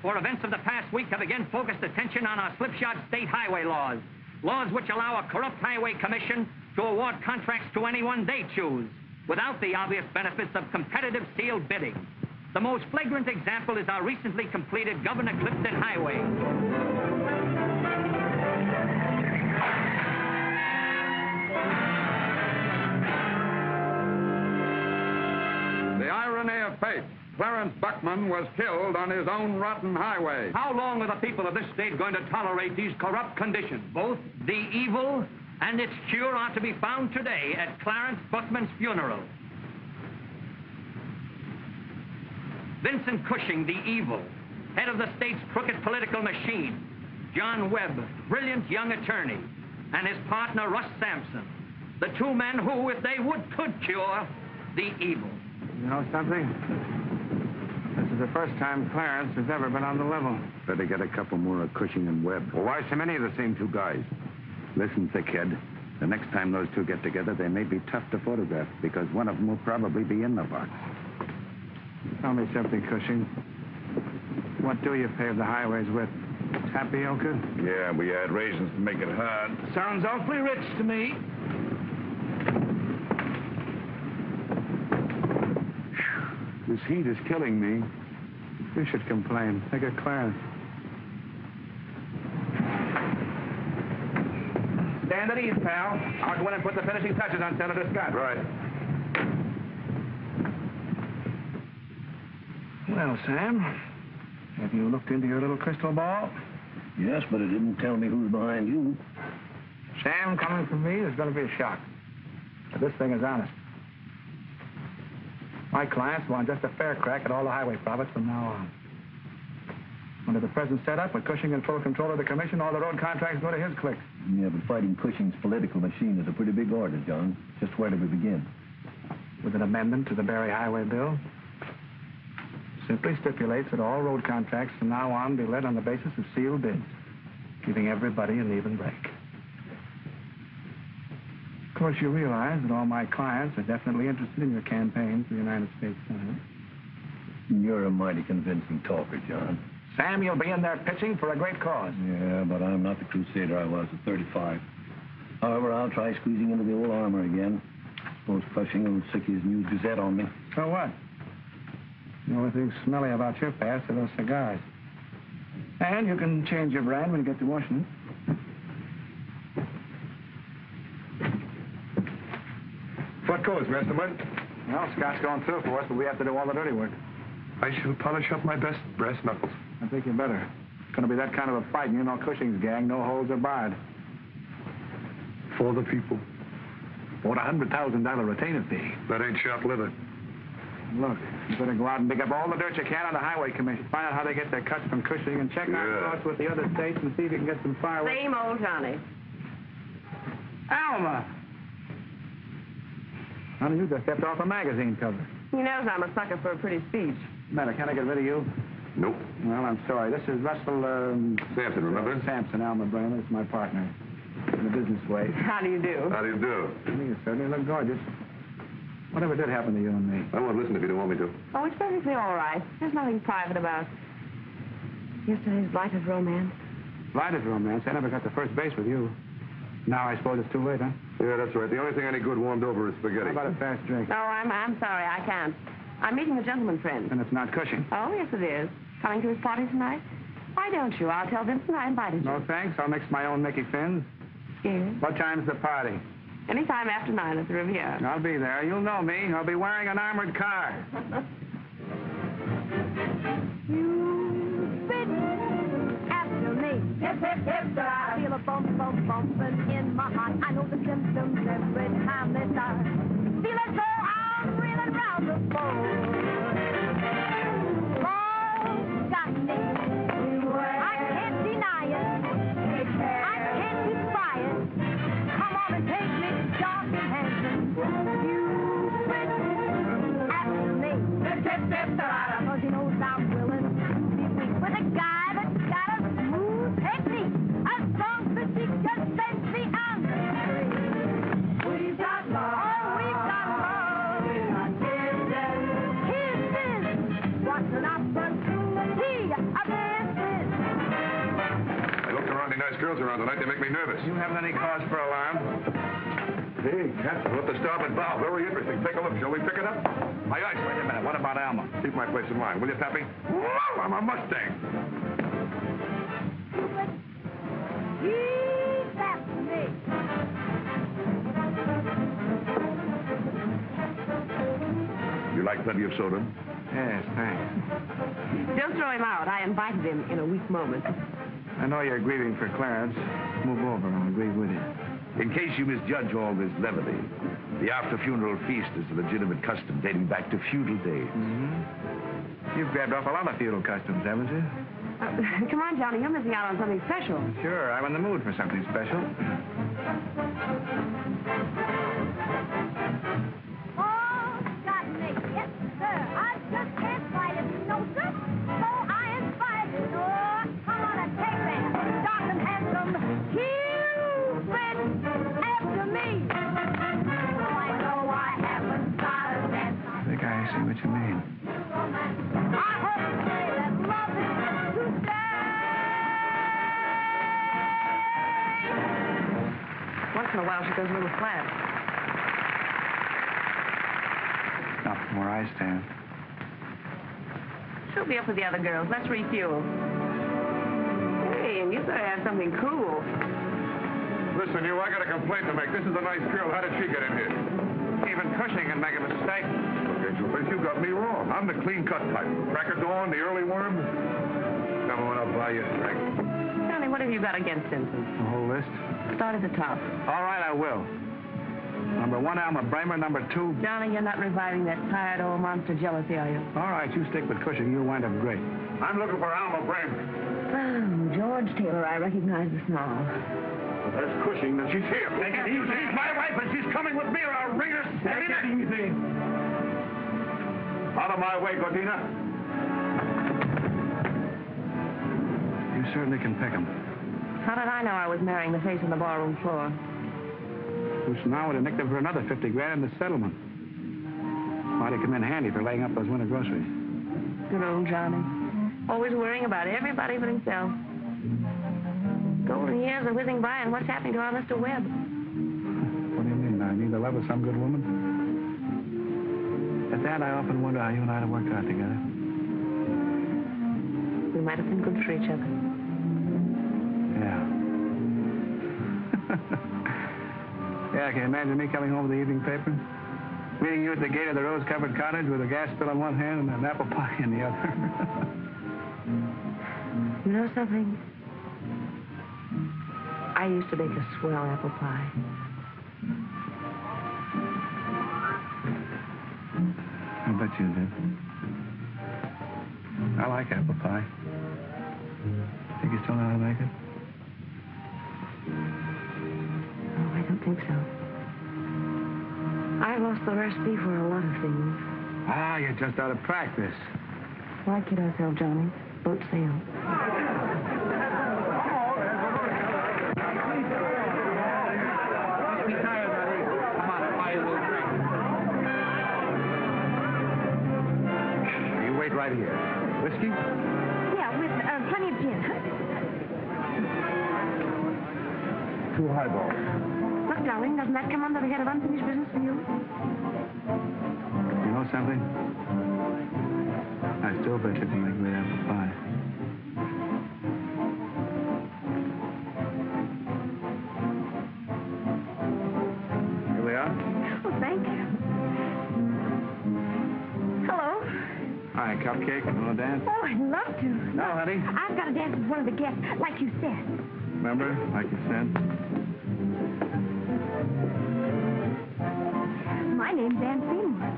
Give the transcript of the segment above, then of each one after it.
for events of the past week have again focused attention on our slipshod state highway laws. Laws which allow a corrupt highway commission to award contracts to anyone they choose, without the obvious benefits of competitive sealed bidding. The most flagrant example is our recently completed Governor Clifton Highway. The irony of fate. Clarence Buckman was killed on his own rotten highway. How long are the people of this state going to tolerate these corrupt conditions? Both the evil and its cure are to be found today at Clarence Buckman's funeral. Vincent Cushing, the evil, head of the state's crooked political machine. John Webb, brilliant young attorney, and his partner, Russ Sampson. The two men who, if they would, could cure the evil. You know something? This is the first time Clarence has ever been on the level. Better get a couple more of Cushing and Webb. Well, why so many of the same two guys? Listen, thickhead. The next time those two get together, they may be tough to photograph, because one of them will probably be in the box. Tell me something, Cushing. What do you pave the highways with? Tapioca? Yeah, we add raisins to make it hard. Sounds awfully rich to me. This heat is killing me. You should complain. Look at Clarence. Stand at ease, pal. I'll go in and put the finishing touches on Senator Scott. Right. Well, Sam, have you looked into your little crystal ball? Yes, but it didn't tell me who's behind you. Sam, coming from me, there's going to be a shock. But this thing is honest. My clients want just a fair crack at all the highway profits from now on. Under the present setup, with Cushing in full control of the commission, all the road contracts go to his clique. Yeah, but fighting Cushing's political machine is a pretty big order, John. Just where do we begin? With an amendment to the Barry Highway Bill. Simply stipulates that all road contracts from now on be led on the basis of sealed bids, giving everybody an even break. Of course, you realize that all my clients are definitely interested in your campaign for the United States Senate. You're a mighty convincing talker, John. Sam, you'll be in there pitching for a great cause. Yeah, but I'm not the crusader I was at 35. However, I'll try squeezing into the old armor again. Suppose Cushing will sick his new Gazette on me. So what? The only thing smelly about your past are those cigars. And you can change your brand when you get to Washington. What goes, Master Mudd? Well, Scott's going through for us, but we have to do all the dirty work. I shall polish up my best brass knuckles. I think you better. It's going to be that kind of a fight, and you know Cushing's gang, no holds are barred. For the people. What, $100,000 retainer fee? That ain't short-lived. Look, you better go out and dig up all the dirt you can on the Highway Commission. Find out how they get their cuts from Cushing and check out thoughts with the other states and see if you can get some fireworks. Same old Johnny. Alma! Honey, you just stepped off a magazine cover. He knows I'm a sucker for a pretty speech. Matter, can I get rid of you? Nope. Well, I'm sorry. This is Russell, Sampson, remember? Sampson, Alma Bremer. It's my partner. In a business way. How do you do? How do you do? You certainly look gorgeous. Whatever did happen to you and me? I won't listen if you don't want me to. Oh, it's perfectly all right. There's nothing private about yesterday's blighted romance. Blighted romance? I never got to first base with you. Now I suppose it's too late, huh? Yeah, that's right. The only thing any good warmed over is spaghetti. How about a fast drink? Oh, I'm sorry, I can't. I'm meeting a gentleman friend. And it's not Cushing. Oh, yes, it is. Coming to his party tonight? Why don't you? I'll tell Vincent I invited you. No, thanks. I'll mix my own Mickey Fins. Scared? What time's the party? Anytime after 9 at the Riviera. I'll be there. You'll know me. I'll be wearing an armored car. You fit after me. Hip, hip, hip, I feel a bump, bump, bumping in my heart. I know the symptoms every time they start. Feel as though I'm reeling round the floor. Oh, got me. I can't deny it. I can't defy it. Come on and take me, Jock and Hanson. You fit after me. Hip, hip, hip, cause he knows I'm willing to be weak with a guy that's got a smooth technique. A strong physique just sends me on the street. We've got love. girls around tonight. They make me nervous. You haven't any cause for alarm? Hey, Captain, up the starboard bow. Very interesting. Take a look. Shall we pick it up? Aye, aye. Wait a minute. What about Alma? Keep my place in line, will you, Pappy? Whoa, I'm a Mustang. He's after me. You like plenty of soda? Yes, thanks. Don't throw him out. I invited him in a weak moment. I know you're grieving for Clarence. Move over. I'll grieve with you. In case you misjudge all this levity, the after-funeral feast is a legitimate custom dating back to feudal days. Mm-hmm. You've grabbed off a lot of feudal customs, haven't you? Come on, Johnny. You're missing out on something special. Sure, I'm in the mood for something special. Oh, got me. Yes, sir. I just can't fight it. No, sir. So I inspired you. Oh, come on and take me. Dark and handsome. Cupid after me. I know I haven't got a dance. I think I see what you mean. I heard you say that love is to stay. Once in a while, she goes a little flat. Not from where I stand. She'll be up with the other girls. Let's refuel. Hey, and you better have something cool. Listen, you, I got a complaint to make. This is a nice girl. How did she get in here? Even Cushing can make a mistake. Angel Face, you got me wrong. I'm the clean-cut type. Cracker dawn, the early worm. Come on, I'll buy you a drink. Johnny, what have you got against Simpson? The whole list? Start at the top. All right, I will. Number 1, Alma Bremer. Number 2... Johnny, you're not reviving that tired old monster jealousy, are you? All right, you stick with Cushing. You'll wind up great. I'm looking for Alma Bremer. Oh, George Taylor, I recognize the smile. Well, there's Cushing, and she's here. Take it easy. She's my wife, and she's coming with me, or I'll wring her. Take it easy. Out of my way, Godina. You certainly can pick 'em. How did I know I was marrying the face on the ballroom floor? Which now would have nicked him for another 50 grand in the settlement. Might have come in handy for laying up those winter groceries. Good old Johnny. Always worrying about everybody but himself. Golden years are whizzing by, and what's happening to our Mr. Webb? What do you mean? I need the love of some good woman? At that, I often wonder how you and I would have worked out together. We might have been good for each other. Yeah. Yeah, can you imagine me coming home with the evening paper? Meeting you at the gate of the rose-covered cottage with a gas bill in one hand and an apple pie in the other. You know something? I used to bake a swell apple pie. I bet you did. I like apple pie. Think you still know how to make it? Oh, I don't think so. I lost the recipe for a lot of things. Ah, you're just out of practice. Why kid ourselves, Johnny? Boat sail. Be tired, honey. Come on, I'll buy you a little drink. You wait right here. Whiskey? Yeah, with plenty of gin. 2 highballs. Look, darling, doesn't that come under the head of unfinished business for you? You know something? I still bet you can make great apple pie. Here we are. Oh, thank you. Hello. Hi, cupcake. You want to dance? Oh, I'd love to. No, honey. I've got to dance with one of the guests, like you said. Remember, like you said? My name's Ann Seymour.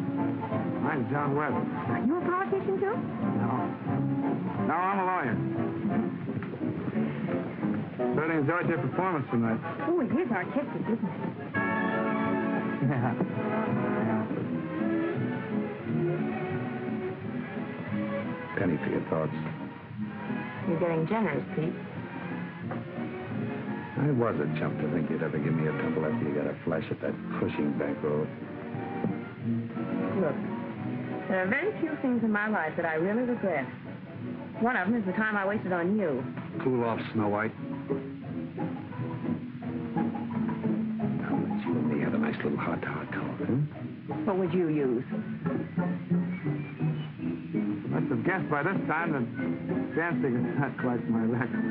Mine's John Webb. Are you a politician, too? No. No, I'm a lawyer. Certainly enjoyed your performance tonight. Oh, it is artistic, isn't it? Yeah. Penny for your thoughts. You're getting generous, Pete. I was a chump to think you'd ever give me a tumble after you got a flash at that Cushing back road. Look, there are very few things in my life that I really regret. One of them is the time I wasted on you. Cool off, Snow White. What would you use? Must have guessed by this time that dancing is not quite my record.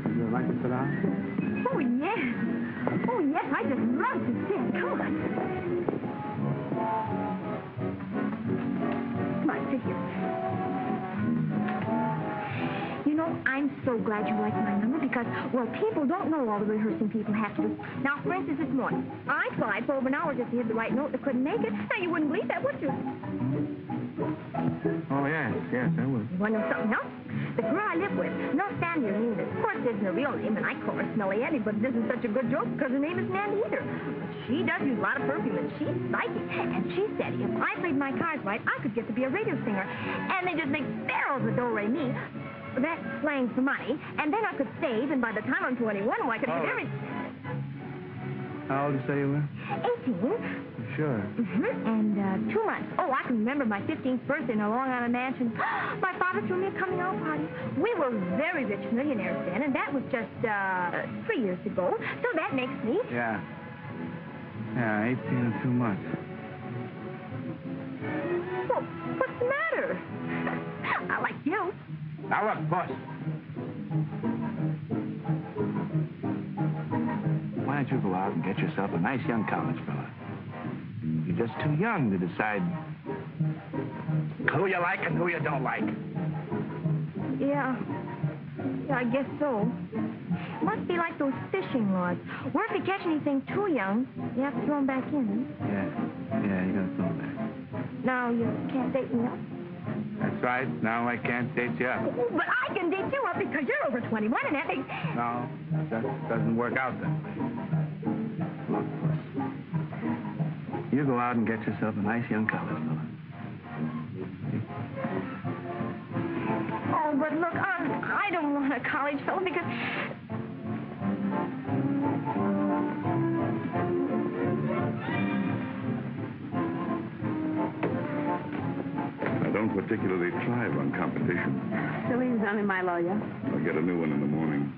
Would you like to sit down? Oh, yes. Oh, yes, I just love to sing. Come on. Come on, sit here. You know, I'm so glad you like my number because, well, people don't know all the rehearsing people have to do. Now, for instance, this morning, I tried for over an hour just to hit the right note and couldn't make it. Now, you wouldn't believe that, would you? Oh, yes, I would. You want to know something else? The girl I live with, no, Sandy, her name is. Of course, isn't her real name, and I call her Smelly Annie, but it isn't such a good joke because her name isn't Andy either. She does use a lot of perfume, and she's psychic. And she said if I played my cards right, I could get to be a radio singer. And they just make barrels of do-re-mi. That's slang for money. And then I could save, and by the time I'm 21, I could get everything. How old did you say you were? 18. Sure. And 2 months. Oh, I can remember my 15th birthday in a Long Island mansion. My father threw me a coming-out party. We were very rich millionaires then, and that was just 3 years ago. So that makes me... Yeah, 18 and 2 months. Well, what's the matter? I like you. Now look, boss. Why don't you go out and get yourself a nice young college fella? You're just too young to decide who you like and who you don't like. Yeah, I guess so. Must be like those fishing rods. Where if you catch anything too young, you have to throw them back in. Yeah, you gotta throw them back. Now you can't date me up. That's right. Now I can't date you up. Oh, but I can date you up because you're over 21 and that makes... No, that doesn't work out that way. Look, boss. You go out and get yourself a nice young college fella. Oh, but look, I don't want a college fellow because... I don't particularly thrive on competition. Celine's only my lawyer. I'll get a new one in the morning.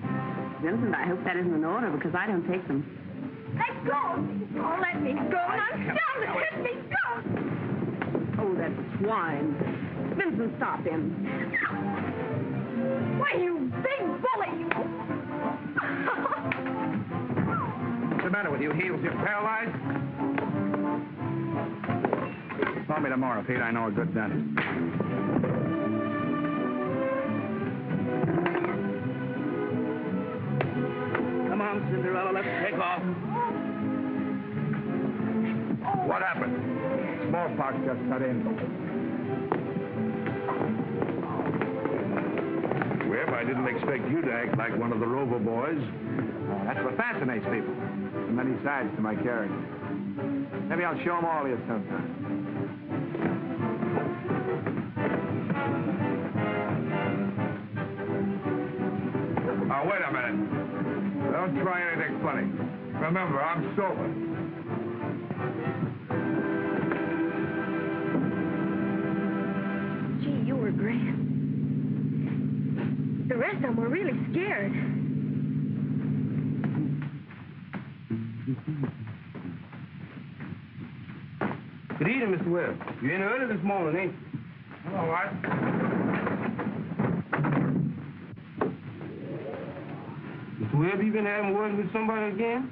Vincent, I hope that isn't an order because I don't take them. Let go! Oh, let me go. Now, stop it! Let me go! Oh, that swine. Vincent, stop him. Why, you big bully, you... What's the matter with you, heels? You're paralyzed? Call me tomorrow, Pete. I know a good dentist. Come on, Cinderella. Let's take off. What happened? Smallpox just cut in. Webb, I didn't expect you to act like one of the Rover boys. That's what fascinates people. There are many sides to my character. Maybe I'll show them all to you sometime. Now, wait a minute. Don't try anything funny. Remember, I'm sober. Gee, you were grand. The rest of them were really scared. Good evening, Mr. Webb. You in early this morning, ain't you? All right. Mr. Webb, you been having words with somebody again?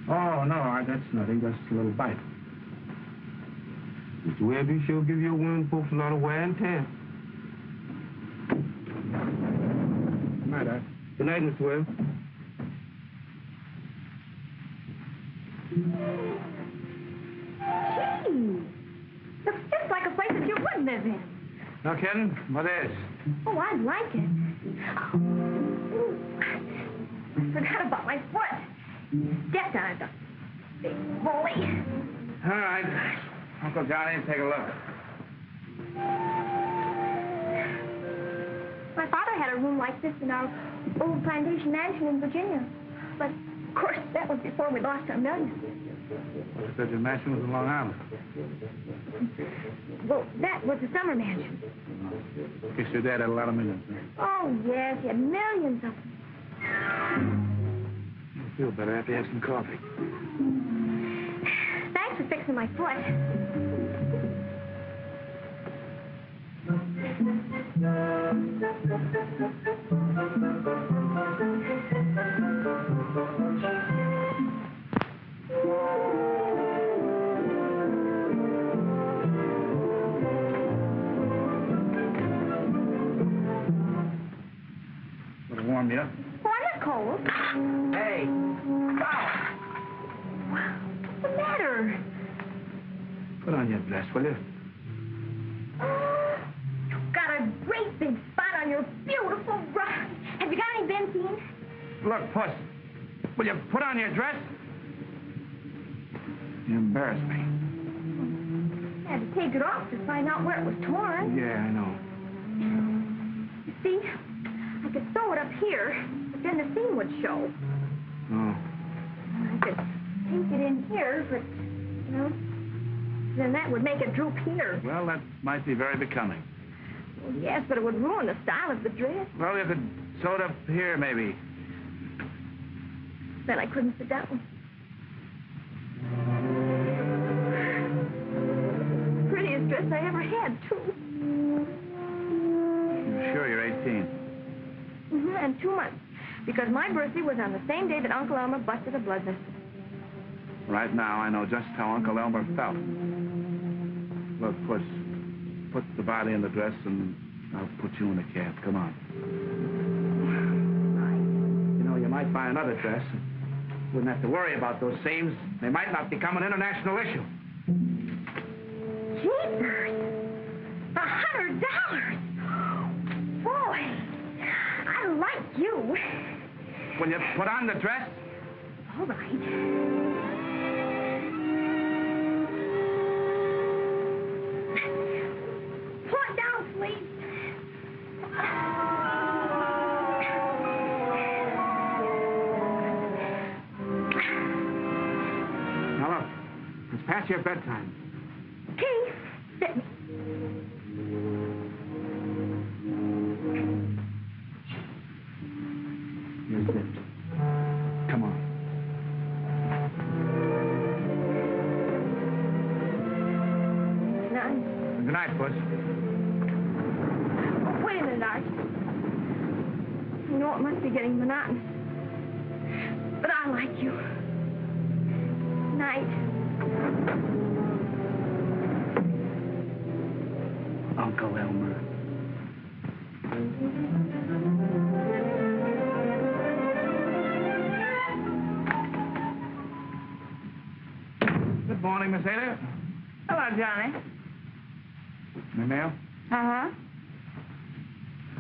Oh, no, that's nothing. Just a little bite. Mr. Webb, you sure give your women folks a lot of wear and tear. Good night, Doc. Good night, Mr. Webb. Gee, looks just like a place that you would live in. No kidding? What is? Oh, I'd like it. I forgot about my foot. Stepped on it, the big bully. All right. Uncle Johnny, take a look. My father had a room like this in our old plantation mansion in Virginia. But, of course, that was before we lost our millions. You said your mansion was in Long Island. Well, that was the summer mansion. Guess your dad had a lot of millions. Oh, yes, he had millions of them. You feel better after you have some coffee. to my foot. It'll warm you up. Oh, I'm not cold. Hey. What's the matter? Put on your dress, will you? You've got a great big spot on your beautiful rug. Have you got any benzene? Look, Puss, will you put on your dress? You embarrass me. I had to take it off to find out where it was torn. Yeah, I know. You see, I could sew it up here, but then the seam would show. Oh. I could take it in here, but, then that would make it droop here. Well, that might be very becoming. Well, yes, but it would ruin the style of the dress. Well, you could sew it up here, maybe. Then I couldn't sit down. Prettiest dress I ever had, too. You're sure you're 18? And 2 months. Because my birthday was on the same day that Uncle Alma busted a blood vessel. Right now, I know just how Uncle Elmer felt. Look, Puss, put the body in the dress, and I'll put you in the cab. Come on. You know, you might find another dress. Wouldn't have to worry about those seams. They might not become an international issue. Jeepers! $100! Boy, I like you. Will you put on the dress? All right. Pull it down, please. Now, look, it's past your bedtime. Keith, sit me. You're zipped. Come on. None. Good night, Puss. Oh, wait a minute, Art. You know, it must be getting monotonous. But I like you. Night. Uncle Elmer. Good morning, Miss Ada. Hello, Johnny. Any mail? Uh-huh.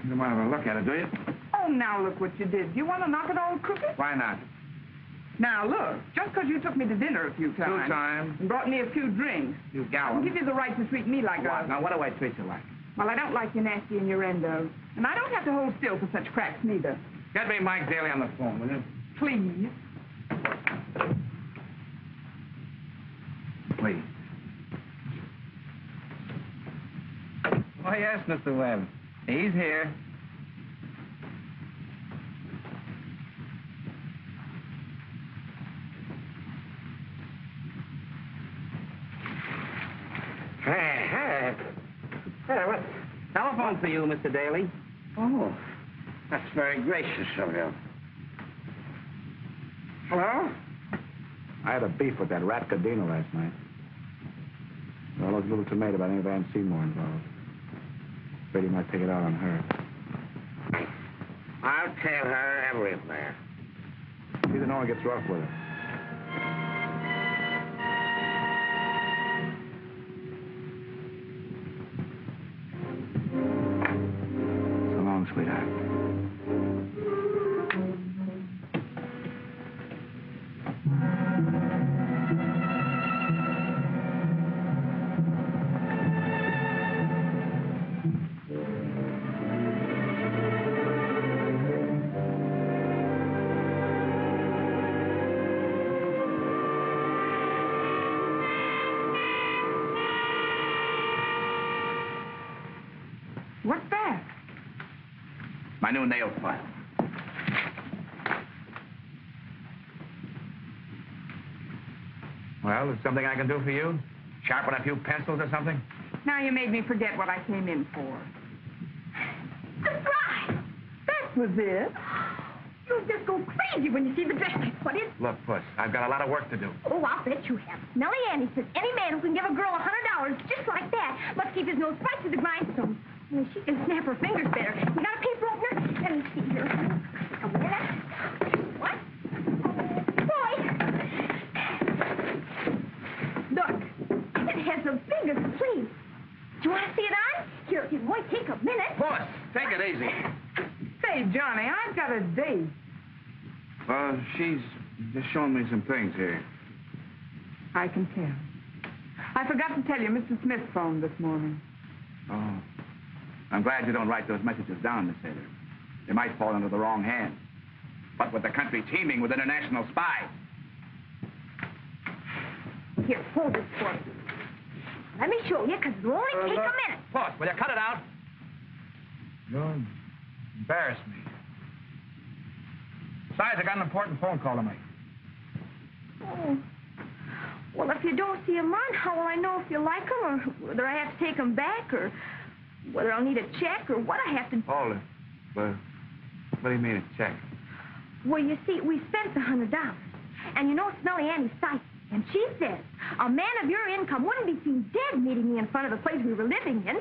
You don't want to have a look at it, do you? Oh, now look what you did. You want to knock it all crooked? Why not? Now, look, just because you took me to dinner a few times. 2 times. And brought me a few drinks. You I'll gallant. give you the right to treat me like What? a... Now, what do I treat you like? Well, I don't like you nasty innuendo. And I don't have to hold still for such cracks, neither. Get me Mike Daly on the phone, will you? Please. Please. Oh, yes, Mr. Webb. He's here. Hey, what? Telephone for you, Mr. Daly. Oh, that's very gracious of you. Hello? I had a beef with that rat Cadena last night. Well, I was a little timid about any Van Seymour involved. Afraid he might take it out on her. I'll tell her everything. Either no one gets rough with her. So long, sweetheart. What's that? My new nail file. Well, is something I can do for you? Sharpen a few pencils or something? Now you made me forget what I came in for. Surprise! That was it. You'll just go crazy when you see the dress I put in. Look, Puss, I've got a lot of work to do. Oh, I'll bet you have. Nellie Annie says any man who can give a girl $100 just like that must keep his nose right to the grindstone. Well, she can snap her fingers better. You got a paper opener? Let me see here. A minute. What? Boy! Look, it has the biggest sleeve. Do you want to see it on? Here, it won't take a minute. Puss, take it easy. Say, Johnny, I've got a date. Well, she's just showing me some things here. I can tell. I forgot to tell you, Mr. Smith phoned this morning. Oh. I'm glad you don't write those messages down, Miss Taylor. They might fall into the wrong hands. But with the country teeming with international spies. Here, hold it for me. Let me show you, because it'll only take a minute. Puss, will you cut it out? You embarrass me. Besides, I got an important phone call to make. Oh. Well, if you don't see him on, how will I know if you like him, or whether I have to take him back, or whether I'll need a check, or what I have to... Hold it. But what do you mean a check? Well, you see, we spent the $100. And you know it's Nellie Annie's site. And she says a man of your income wouldn't be seen dead meeting me in front of the place we were living in.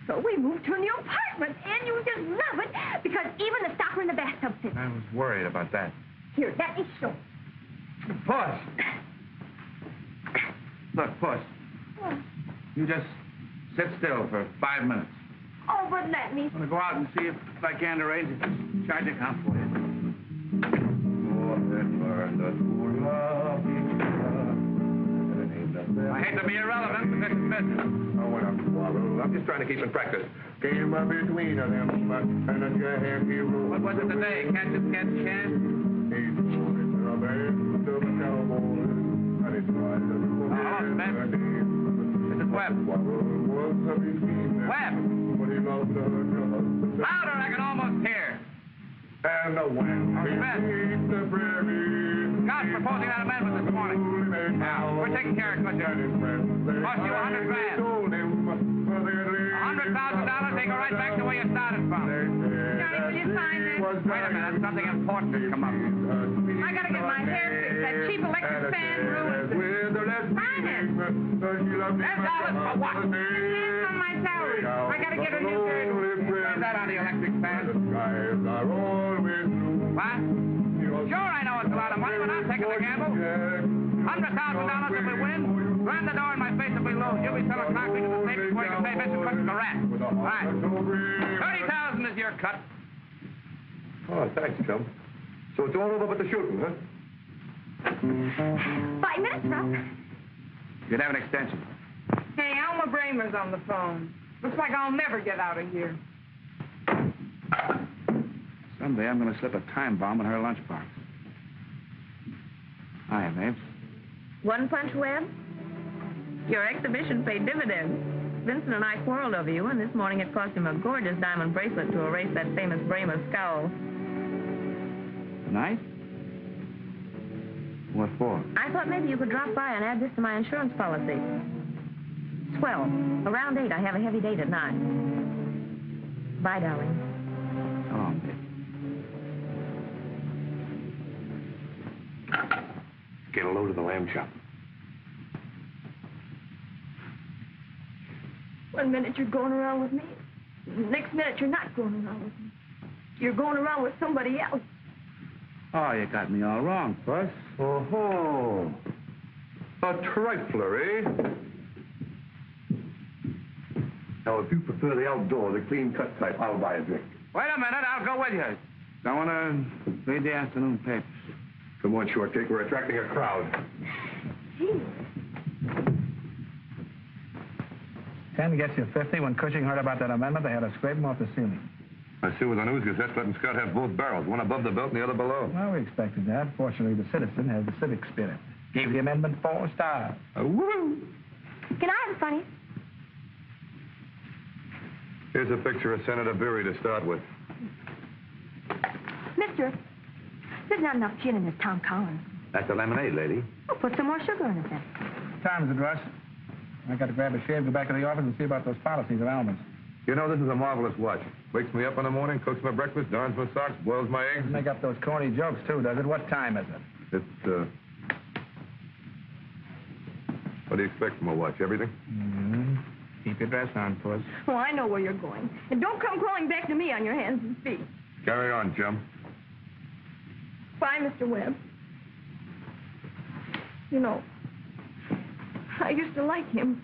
So we moved to a new apartment, and you just love it, because even the stopper in the bathtub fits. I was worried about that. Here, let me show. Puss! Look, Puss, you just sit still for 5 minutes. Oh, but let me... I'm going to go out and see if I can arrange a charge account for you. I hate to be irrelevant, but this is business. I'm just trying to keep in practice. Came up between them, and a happy road. What was it today? Catch it, catch can? Hello, Smith. This is Webb. Webb! Louder, I can almost hear. And the wind beneath the prairie. God's proposing that amendment this morning. Now, we're taking care of it, Butcher. Cost you $100 grand. $100,000, they go right back to where you started from. Johnny, will you sign this? Wait a minute, something important has come up. I gotta get my hair fixed. That cheap electric fan ruins it. Sign it. $10 for what? It's on my salary. I gotta get a new hairdo. Where's that on the electric fan? What? Sure, I know it's a lot of money, but I'm taking the gamble. $100,000 if we win. Slam the door in my face if we lose. You'll be selling concrete to the state before you can pay Mr. Cook the rent. All right. 30,000 is your cut. Oh, thanks, chum. So it's all over but the shooting, huh? 5 minutes, Ralph. You'd have an extension. Hey, Alma Bremer's on the phone. Looks like I'll never get out of here. Someday I'm going to slip a time bomb in her lunchbox. Hiya, Mabes. One punch, Webb? Your exhibition paid dividends. Vincent and I quarreled over you, and this morning it cost him a gorgeous diamond bracelet to erase that famous Bremer scowl. Nice? What for? I thought maybe you could drop by and add this to my insurance policy. Swell. Around 8, I have a heavy date at 9. Bye, darling. Oh, Mabes. Get a load of the lamb chop. 1 minute you're going around with me. Next minute you're not going around with me. You're going around with somebody else. Oh, you got me all wrong, Puss. Oh-ho. A trifler, eh? Now, if you prefer the outdoor, the clean-cut type, I'll buy a drink. Wait a minute, I'll go with you. I want to read the afternoon papers. Come on, Short Cake, we're attracting a crowd. Gee. 10 gets you 50. When Cushing heard about that amendment, they had to scrape him off the ceiling. I see with the News Gazette letting Scott have both barrels, one above the belt and the other below. Well, we expected that. Fortunately, the citizen has the civic spirit. Gave the amendment 4 stars. Woo! Can I have a funny? Here's a picture of Senator Beery to start with. Mister, there's not enough gin in this Tom Collins. That's a lemonade, lady. Oh, put some more sugar in it then. Time is it, Russ? I got to grab a shave, go back to the office, and see about those policies of Alma's. You know, this is a marvelous watch. Wakes me up in the morning, cooks my breakfast, darns my socks, boils my eggs. Make up those corny jokes, too, does it? What time is it? It's, What do you expect from a watch? Everything? Mm-hmm. Keep your dress on, Puss. Oh, I know where you're going. And don't come crawling back to me on your hands and feet. Carry on, chum. Bye, Mr. Webb. You know, I used to like him.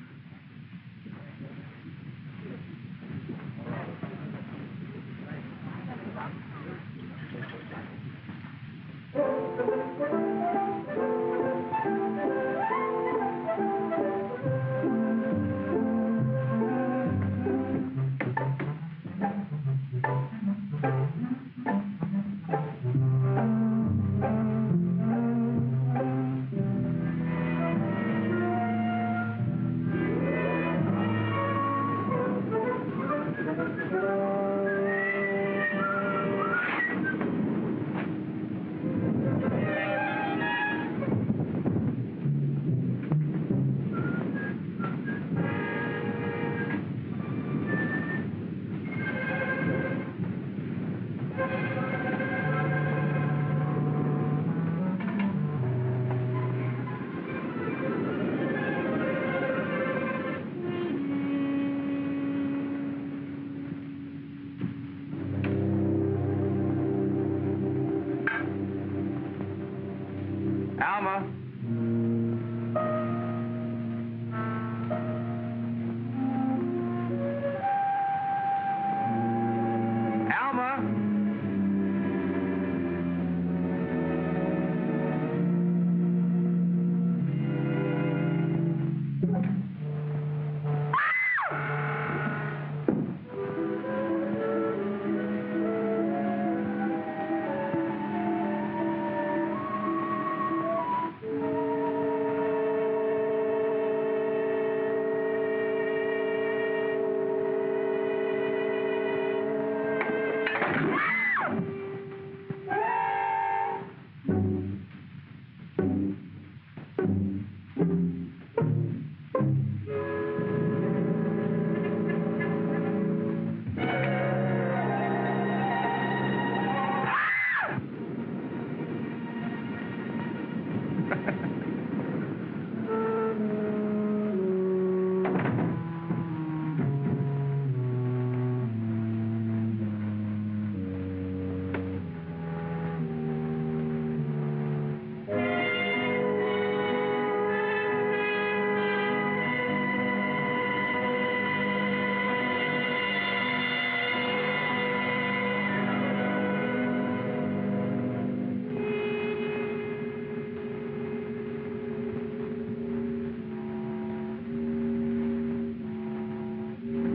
Alma. Alma.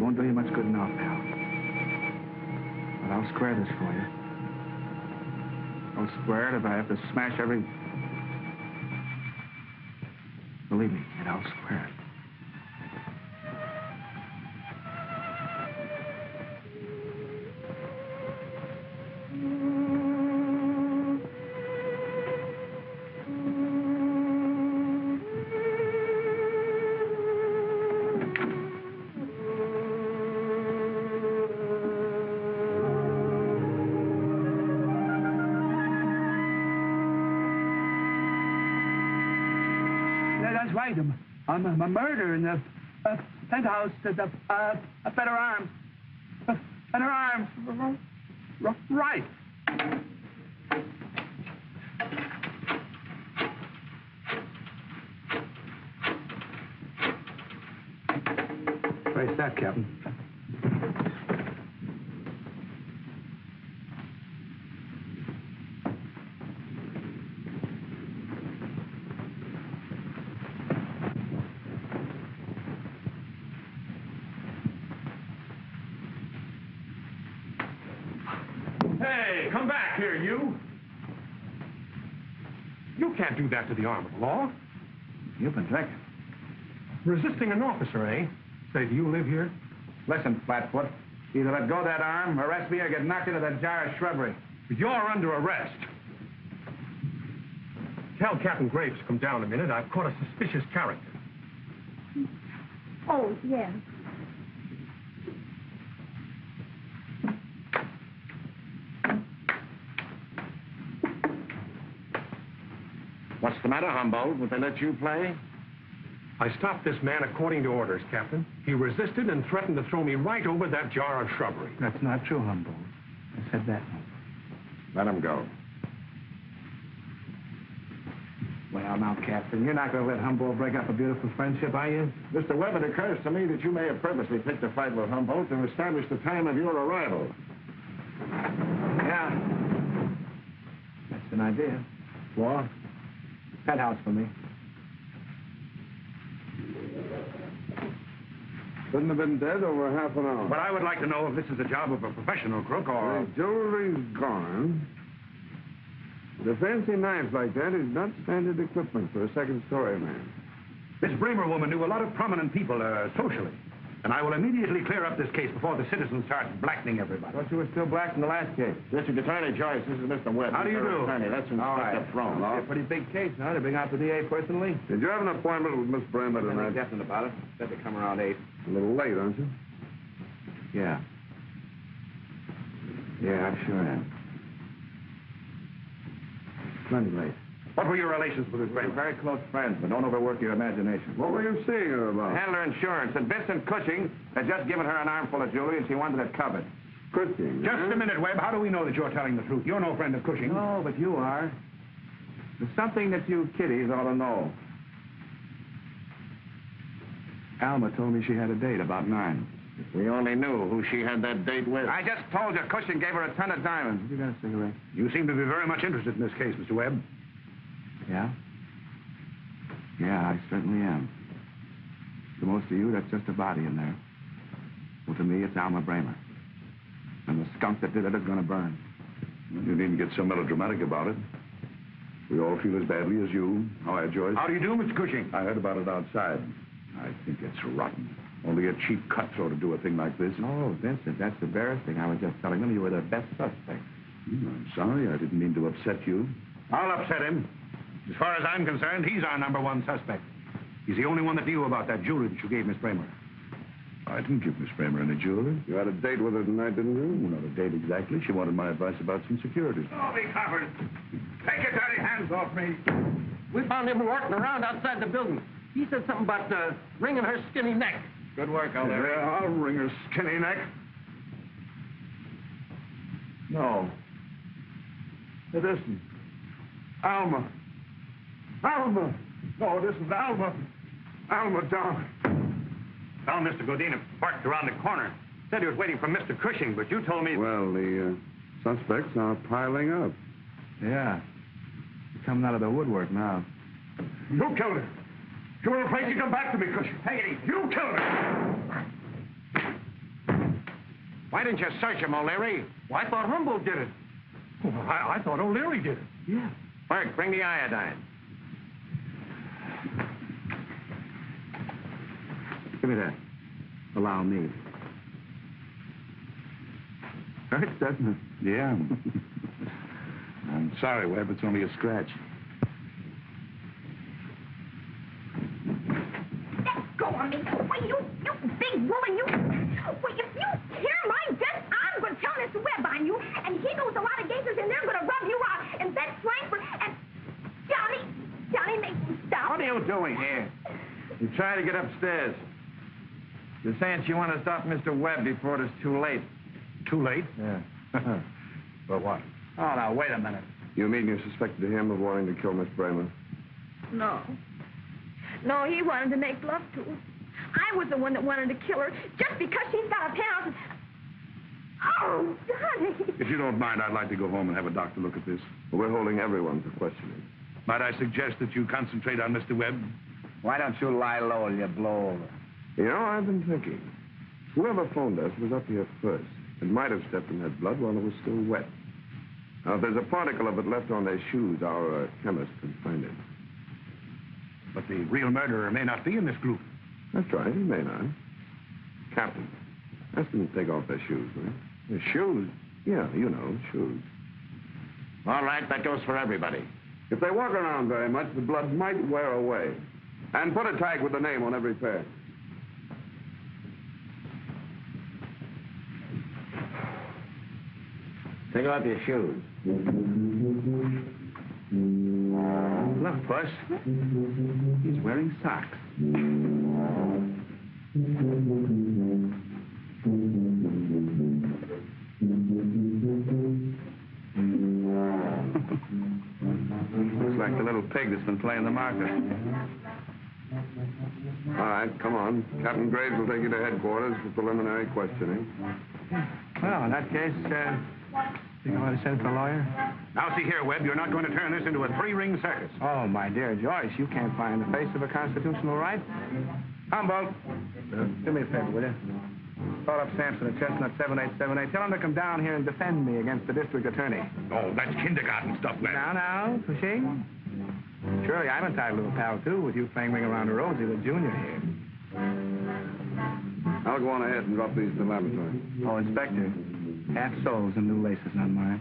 Won't do you much good now, pal. But I'll square this for you. I'll square it if I have to smash every... Believe me, kid, I'll square it. That's right. I'm a murder in the penthouse at the Better Arms. Better Arms. Right. Where's that, Captain? Hey, come back here, you. You can't do that to the arm of the law. You've been drinking. Resisting an officer, eh? Say, do you live here? Listen, Flatfoot. Either let go that arm, arrest me, or get knocked into that jar of shrubbery. You're under arrest. tell Captain Graves to come down a minute. I've caught a suspicious character. Oh, yeah. What's the matter, Humboldt? Would they let you play? I stopped this man according to orders, Captain. He resisted and threatened to throw me right over that jar of shrubbery. That's not true, Humboldt. I said that. Let him go. Well, now, Captain, you're not going to let Humboldt break up a beautiful friendship, are you? Mr. Webb, it occurs to me that you may have purposely picked a fight with Humboldt to establish the time of your arrival. Yeah. That's an idea. What? Penthouse for me. Couldn't have been dead over half an hour. But I would like to know if this is the job of a professional crook or... The jewelry's gone. The fancy knife like that is not standard equipment for a second-story man. This Bremer woman knew a lot of prominent people socially. And I will immediately clear up this case before the citizens start blackening everybody. Thought you were still black in the last case. District Attorney Joyce, this is Mr. Webb. How do you do? Attorney, that's Inspector Frome. A pretty big case, huh? To bring out the DA personally? Did you have an appointment with Miss Bremer tonight? Definite about it. Said to come around 8. A little late, aren't you? Yeah. Yeah, I sure am. Plenty late. What were your relations with this We're Bremer? very close friends, but don't overwork your imagination. What were you seeing her about? Handler insurance, and Vincent Cushing had just given her an armful of jewelry, and she wanted it covered. Cushing. Just a minute, Webb. How do we know that you're telling the truth? You're no friend of Cushing. No, but you are. There's something that you kiddies ought to know. Alma told me she had a date about 9. If we only knew who she had that date with. I just told you Cushing gave her a ton of diamonds. You got a cigarette? You seem to be very much interested in this case, Mr. Webb. Yeah? Yeah, I certainly am. To most of you, that's just a body in there. Well, to me, it's Alma Bremer. And the skunk that did it is going to burn. You needn't get so melodramatic about it. We all feel as badly as you. How are you, Joyce? How do you do, Mr. Cushing? I heard about it outside. I think it's rotten. Only a cheap cutthroat to do a thing like this. Oh, Vincent, that's embarrassing. I was just telling them you were their best suspect. I'm sorry. I didn't mean to upset you. I'll upset him. As far as I'm concerned, he's our #1 suspect. He's the only one that knew about that jewelry that you gave Miss Bremer. I didn't give Miss Bremer any jewelry. You had a date with her tonight, didn't you? Not a date exactly. She wanted my advice about some security. Oh, me Crawford. Take your dirty hands off me. We found him walking around outside the building. He said something about wringing her skinny neck. Good work, Alder. Yeah, I'll wring her skinny neck. No. It isn't. Alma. Alma. No, it isn't Alma. Alma, darling. Found Mr. Godina parked around the corner. Said he was waiting for Mr. Cushing, but you told me... Well, the suspects are piling up. Yeah. You're coming out of the woodwork now. You killed her. You were afraid to come back to me, Cushing. Take it easy. You killed her. Why didn't you search him, O'Leary? Well, I thought Humboldt did it. Well, I thought O'Leary did it. Yeah. Burke, bring the iodine. Give me that. Allow me. Hurts, doesn't it? Yeah. I'm sorry, Webb. It's only a scratch. Let go of me. Well, you big woman, you... Well, if you tear my dress, I'm going to tell Mr. Webb on you, and he knows a lot of gangsters, and they're going to rub you out. And that's Frankfurt, and... Johnny, make me stop. What are you doing here? You try to get upstairs. You're saying she wanted to stop Mr. Webb before it is too late. Too late? Yeah. For what? Oh, now, wait a minute. You mean you suspected him of wanting to kill Miss Bremer? No. No, he wanted to make love to her. I was the one that wanted to kill her just because she's got a pound. Oh, Johnny. If you don't mind, I'd like to go home and have a doctor look at this. We're holding everyone for questioning. Might I suggest that you concentrate on Mr. Webb? Why don't you lie low and you blow over? You know, I've been thinking. Whoever phoned us was up here first and might have stepped in that blood while it was still wet. Now, if there's a particle of it left on their shoes, our chemist can find it. But the real murderer may not be in this group. That's right, he may not. Captain, ask them to take off their shoes, will you? Their shoes? Yeah, you know, shoes. All right, that goes for everybody. If they walk around very much, the blood might wear away. And put a tag with the name on every pair. Take off your shoes. Look, Puss. He's wearing socks. Looks like the little pig that's been playing the market. All right, come on. Captain Graves will take you to headquarters for preliminary questioning. Well, in that case, you want to send for a lawyer? Now, see here, Webb, you're not going to turn this into a three-ring circus. Oh, my dear Joyce, you can't find the face of a constitutional right. Humboldt, do me a favor, will you? Call up Sampson at Chestnut 7878. Tell him to come down here and defend me against the district attorney. Oh, that's kindergarten stuff, Webb. Now, pushing. Surely I'm entitled to a pal, too, with you playing ring around a rosy with Junior here. I'll go on ahead and drop these to the laboratory. Oh, Inspector, half soles and new laces on mine.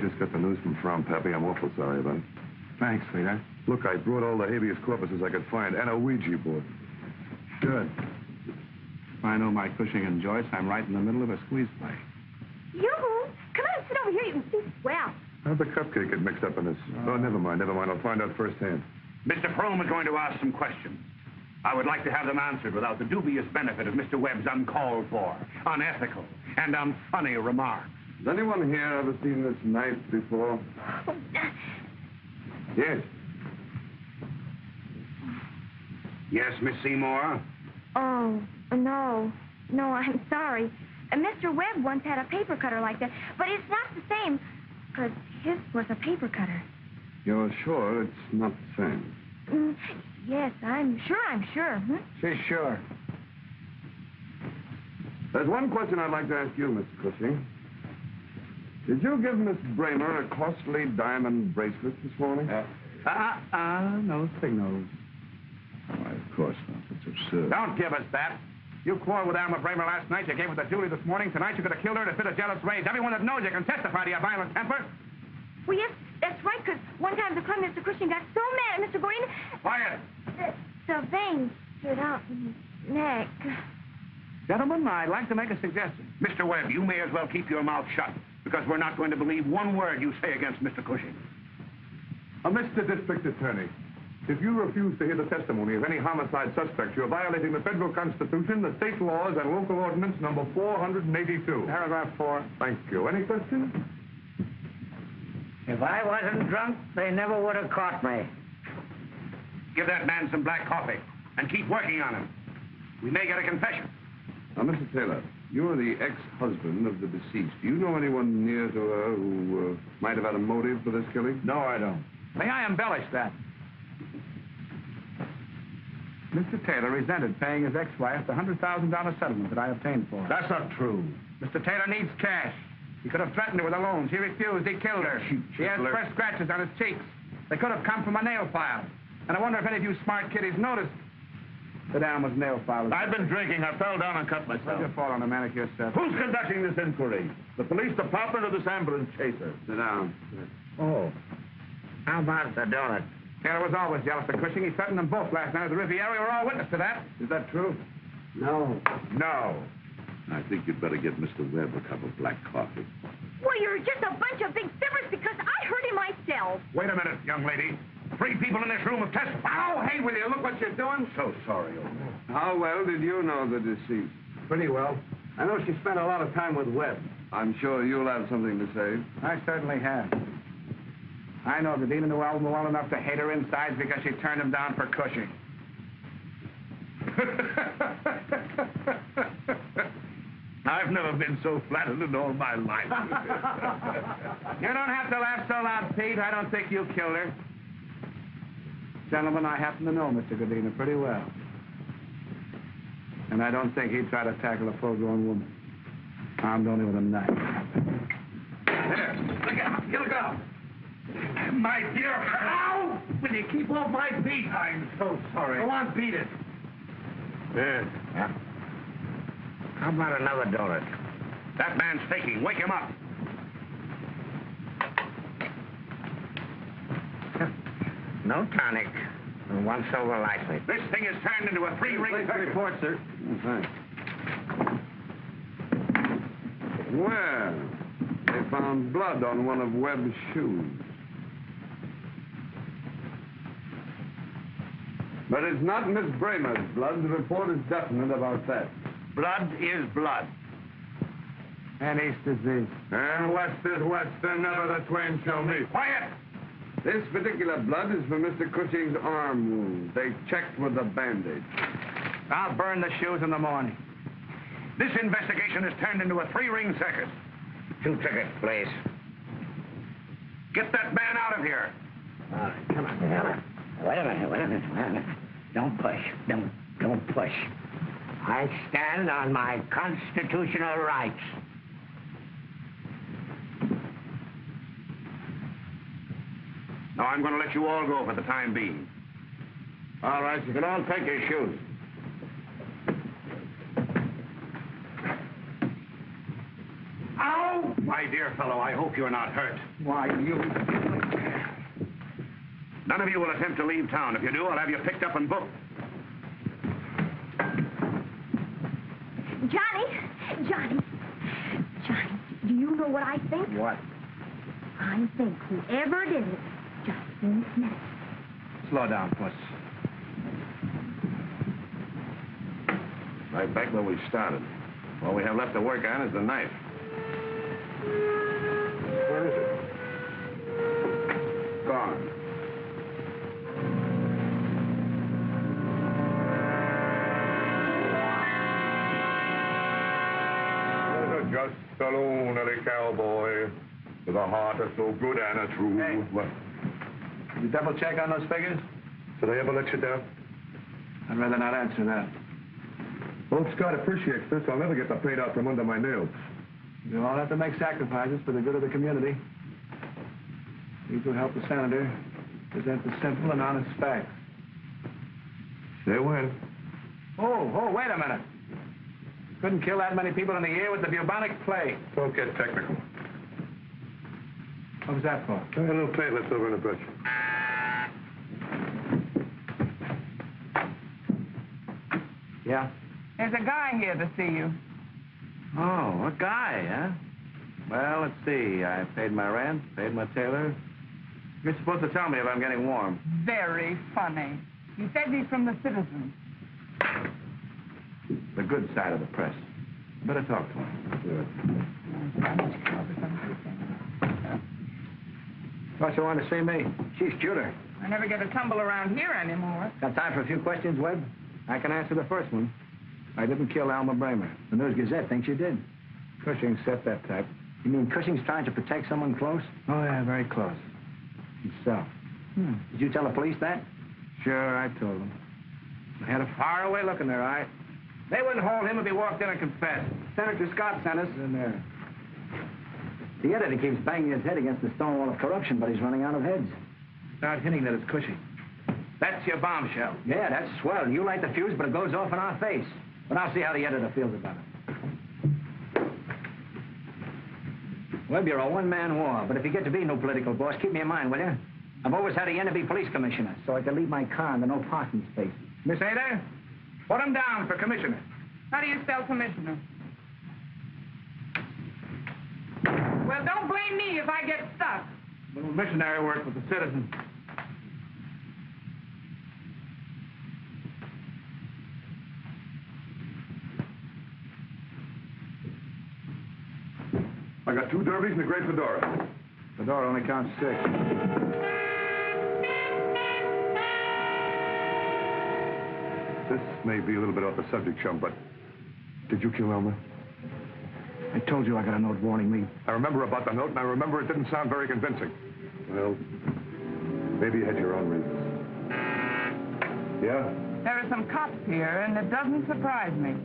Just got the news from Pappy. I'm awful sorry about it. Thanks, sweetheart. Look, I brought all the habeas corpuses I could find and a Ouija board. Good. If I know my Cushing and Joyce, I'm right in the middle of a squeeze play. Yoo-hoo! Come on, sit over here. You can see swell. How'd the cupcake get mixed up in this? Oh, never mind. I'll find out firsthand. Mr. Frome is going to ask some questions. I would like to have them answered without the dubious benefit of Mr. Webb's uncalled for, unethical, and unfunny remarks. Has anyone here ever seen this knife before? Yes. Yes, Miss Seymour? Oh, no. No, I'm sorry. Mr. Webb once had a paper cutter like that, but it's not the same, because his was a paper cutter. You're sure it's not the same? Yes, I'm sure. She's sure. There's one question I'd like to ask you, Mr. Cushing. Did you give Miss Bremer a costly diamond bracelet this morning? No signals. Why, of course not. It's absurd. Don't give us that. You quarreled with Alma Bremer last night. You gave her the Julie this morning. Tonight you could have killed her in a fit of jealous rage. Everyone that knows you can testify to your violent temper. Well, yes, that's right, because one time the Prime Minister Cushing got so mad at Mr. Green... Quiet. The veins stood out in his neck. Gentlemen, I'd like to make a suggestion. Mr. Webb, you may as well keep your mouth shut, because we're not going to believe one word you say against Mr. Cushing. Mr. District Attorney, if you refuse to hear the testimony of any homicide suspect, you're violating the federal constitution, the state laws, and local ordinance number 482. Paragraph 4. Thank you. Any questions? If I wasn't drunk, they never would have caught me. Give that man some black coffee, and keep working on him. We may get a confession. Now, Mr. Taylor, you're the ex-husband of the deceased. Do you know anyone near to her who might have had a motive for this killing? No, I don't. May I embellish that? Mr. Taylor resented paying his ex-wife the $100,000 settlement that I obtained for her. That's not true. Mr. Taylor needs cash. He could have threatened her with a loan. She refused. He killed her. She has fresh scratches on his cheeks. They could have come from a nail file. And I wonder if any of you smart kiddies noticed that Alma's nail file. I've been drinking. I fell down and cut myself. Where'd you fall on the manicure set? Who's conducting this inquiry? The police department or this ambulance chaser? Sit down. Oh. How about the donut? Taylor was always jealous of Cushing. He threatened them both last night at the Riviera. We were all witness to that. Is that true? No. No. I think you'd better get Mr. Webb a cup of black coffee. Well, you're just a bunch of big fibbers because I heard him myself. Wait a minute, young lady. 3 people in this room have testified. Oh, hey, will you look what you're doing? So sorry, old man. How well did you know the deceased? Pretty well. I know she spent a lot of time with Webb. I'm sure you'll have something to say. I certainly have. I know Gadina knew Alma well enough to hate her insides because she turned him down for Cushing. I've never been so flattered in all my life. You don't have to laugh so loud, Pete. I don't think you killed her. Gentlemen, I happen to know Mr. Gadina pretty well. And I don't think he'd try to tackle a full-grown woman armed only with a knife. Here, look out. My dear. Ow! Will you keep off my feet? I'm so sorry. Go on, beat it. Yeah. How about another donut? That man's faking. Wake him up. No tonic. One silver lightly. This thing is turned into a three-ring circus. Report, sir. Thanks. Well, they found blood on one of Webb's shoes. But it's not Miss Bremer's blood. The report is definite about that. Blood is blood. And east is east. And west is west, and never the twain shall meet. Quiet! This particular blood is for Mr. Cushing's arm wound. They checked with the bandage. I'll burn the shoes in the morning. This investigation has turned into a three-ring circus. 2 tickets, please. Get that man out of here. All right, come on. Wait a minute. Don't push. Don't push. I stand on my constitutional rights. Now, I'm going to let you all go for the time being. All right, you can all take your shoes. Ow! My dear fellow, I hope you're not hurt. Why, you... None of you will attempt to leave town. If you do, I'll have you picked up and booked. Johnny, do you know what I think? What? I think whoever did it just didn't Smith. Slow down, Puss. Right back where we started. All we have left to work on is the knife. Where is it? Gone. Just a lonely cowboy with a heart that's so good and a true. Hey. What? Did you double check on those figures? Did I ever let you down? I'd rather not answer that. Old Scott appreciates this. I'll never get the paint out from under my nails. You all have to make sacrifices for the good of the community. These will help the senator present the simple and honest facts. Say when. Oh, wait a minute. Couldn't kill that many people in a year with the bubonic plague. Don't get technical. What was that for? A little platelets over in the bush. Yeah? There's a guy here to see you. Oh, a guy, huh? Well, let's see. I paid my rent, paid my tailor. You're supposed to tell me if I'm getting warm. Very funny. He says he's from the Citizen. The good side of the press. Better talk to him. Thought you wanted to see me. She's cuter. I never get a tumble around here anymore. Got time for a few questions, Webb? I can answer the first one. I didn't kill Alma Bremer. The News-Gazette thinks you did. Cushing set that type. You mean Cushing's trying to protect someone close? Oh, yeah, very close. Himself. Did you tell the police that? Sure, I told them. I had a faraway look in their eye. They wouldn't hold him if he walked in and confessed. Senator Scott sent us in there. The editor keeps banging his head against the stone wall of corruption, but he's running out of heads. Start hinting that it's Cushing. That's your bombshell. Yeah, that's swell. You light the fuse, but it goes off in our face. But I'll see how the editor feels about it. Webb, you're a one-man war, but if you get to be no political boss, keep me in mind, will you? I've always had a yen to be police commissioner, so I can leave my car in the no parking space. Miss Ada, put him down for commissioner. How do you spell commissioner? Well, don't blame me if I get stuck. Little missionary work with the Citizen. I got 2 derbies and a great fedora. Fedora only counts 6. This may be a little bit off the subject, chum, but did you kill Alma? I told you I got a note warning me. I remember about the note, and I remember it didn't sound very convincing. Well, maybe you had your own reasons. Yeah? There are some cops here, and it doesn't surprise me.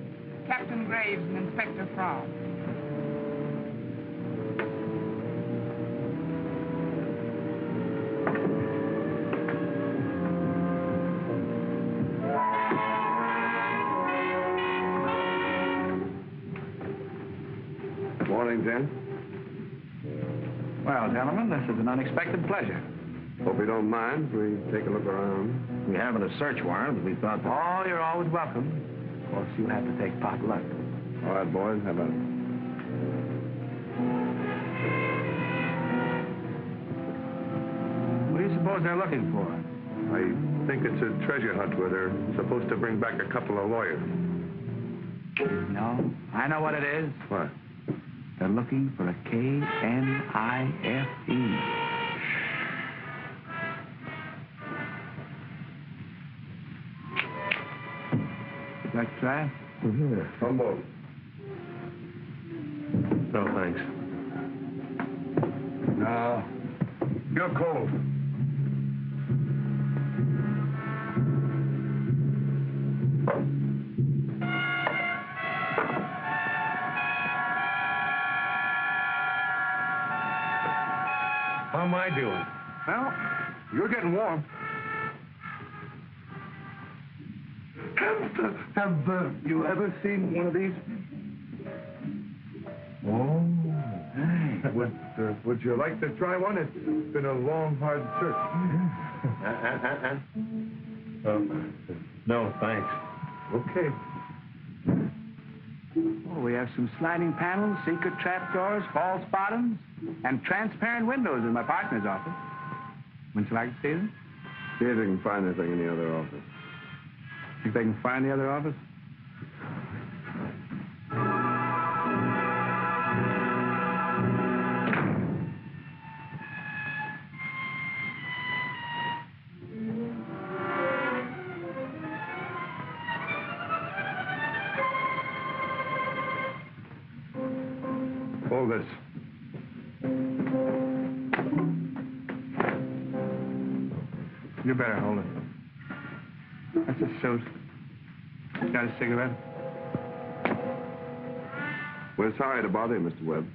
Captain Graves and Inspector Fromm. morning, Jen. Well, gentlemen, this is an unexpected pleasure. Hope you don't mind if we take a look around. We haven't a search warrant, but we thought that... Oh, you're always welcome. Of course, you have to take pot luck. All right, boys, how about it? What do you suppose they're looking for? I think it's a treasure hunt where they're supposed to bring back a couple of lawyers. No, I know what it is. What? They're looking for a K-N-I-F-E. Like to try? Humboldt. No, thanks. No. You're cold. How am I doing? Well, you're getting warm. Have you ever seen one of these? Oh. Hey. Would you like to try one? It's been a long, hard search. No, thanks. Okay. Oh, we have some sliding panels, secret trapdoors, false bottoms, and transparent windows in my partner's office. Wouldn't you like to see them? See if you can find anything in the other office. Think they can find the other office? Hold this. You better hold it. That's a suit. Got a cigarette? We're sorry to bother you, Mr. Webb.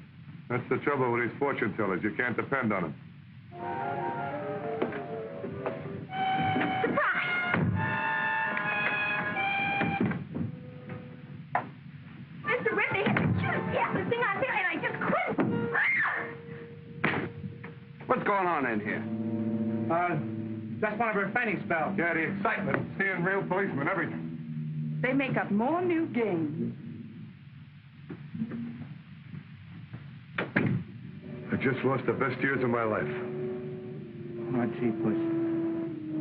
That's the trouble with these fortune tellers. You can't depend on them. Mr. Whitney had the cutest gatless thing out there, and I just couldn't. What's going on in here? Just one of her fainting spells. Yeah, the excitement, seeing real policemen, everything. They make up more new games. I just lost the best years of my life. Oh, gee, Puss.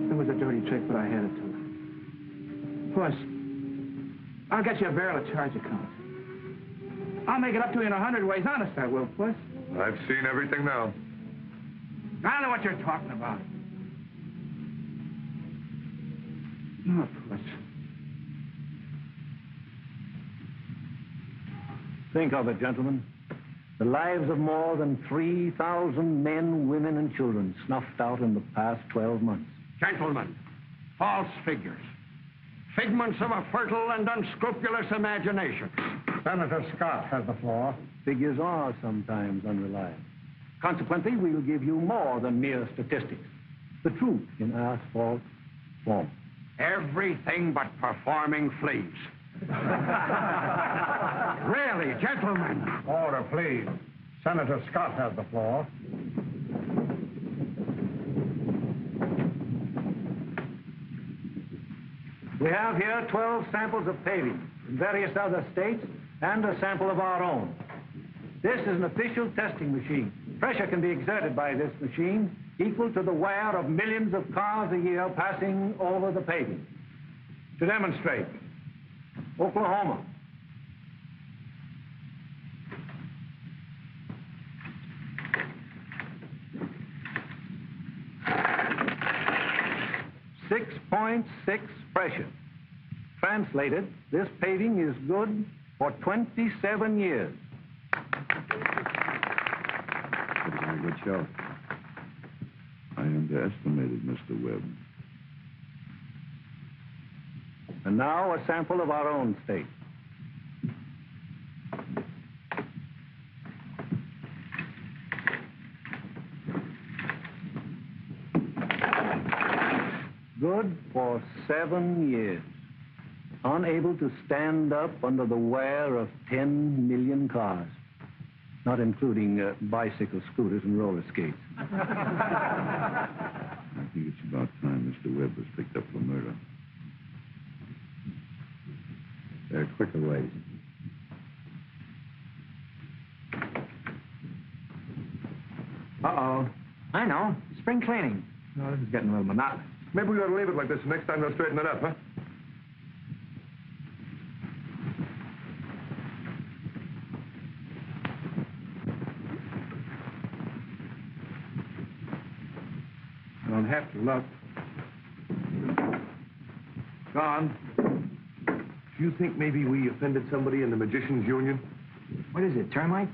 It was a dirty trick, but I had it to her. Puss, I'll get you a barrel of charge accounts. I'll make it up to you in 100 ways. Honest, I will, Puss. I've seen everything now. I don't know what you're talking about. No, Puss. Think of it, gentlemen. The lives of more than 3,000 men, women, and children snuffed out in the past 12 months. Gentlemen, false figures. Figments of a fertile and unscrupulous imagination. Senator Scott has the floor. Figures are sometimes unreliable. Consequently, we'll give you more than mere statistics. The truth in asphalt form. Everything but performing fleas. Really, gentlemen. Order, please. Senator Scott has the floor. We have here 12 samples of paving in various other states and a sample of our own. This is an official testing machine. Pressure can be exerted by this machine equal to the wear of millions of cars a year passing over the paving. To demonstrate, Oklahoma. .6 pressure. Translated, this paving is good for 27 years. That was a good show. I underestimated Mr. Webb. And now a sample of our own state. Good for 7 years. Unable to stand up under the wear of 10 million cars. not including bicycle scooters and roller skates. I think it's about time Mr. Webb was picked up for murder. There are quicker ways. Uh-oh. I know. Spring cleaning. No, this is getting a little monotonous. Maybe we ought to leave it like this. Next time they'll straighten it up, huh? I don't have to look. Gone. Do you think maybe we offended somebody in the Magicians' Union? What is it, termites?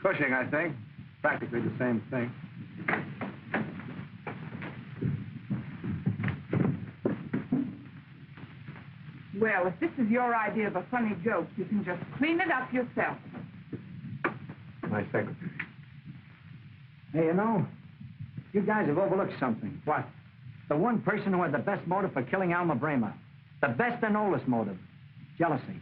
Cushing, I think. Practically the same thing. Well, if this is your idea of a funny joke, you can just clean it up yourself. My secretary. Hey, you know, you guys have overlooked something. What? The one person who had the best motive for killing Alma Bremer. The best and oldest motive. Jealousy.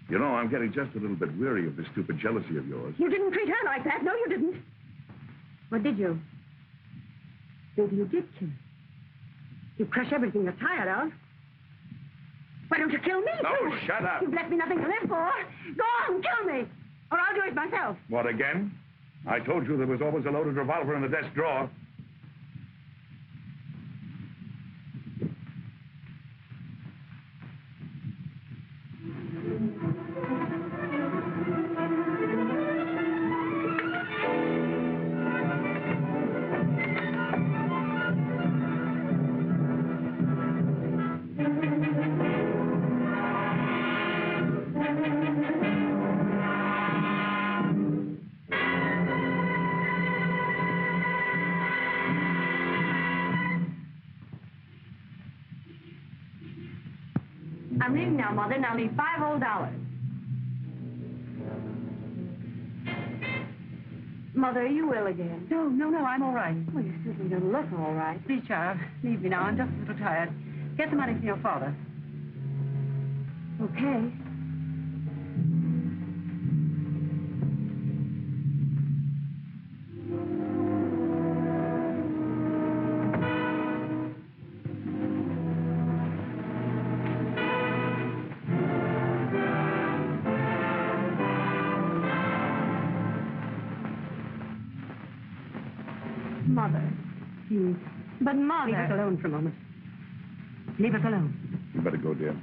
You know, I'm getting just a little bit weary of this stupid jealousy of yours. You didn't treat her like that. No, you didn't. Or did you? Maybe you did kill her. You crush everything you're tired of. Why don't you kill me, Oh, too? shut up. You've left me nothing to live for. Go on, kill me. Or I'll do it myself. What, again? I told you there was always a loaded revolver in the desk drawer. I'm leaving now, Mother, and I'll need $5 old. Mother, are you ill again? No, I'm all right. Well, you certainly don't look all right. Please, child, leave me now. I'm just a little tired. Get the money from your father. Okay. Mother. But, Mother... Leave us alone for a moment. Leave us alone. You better go, dear.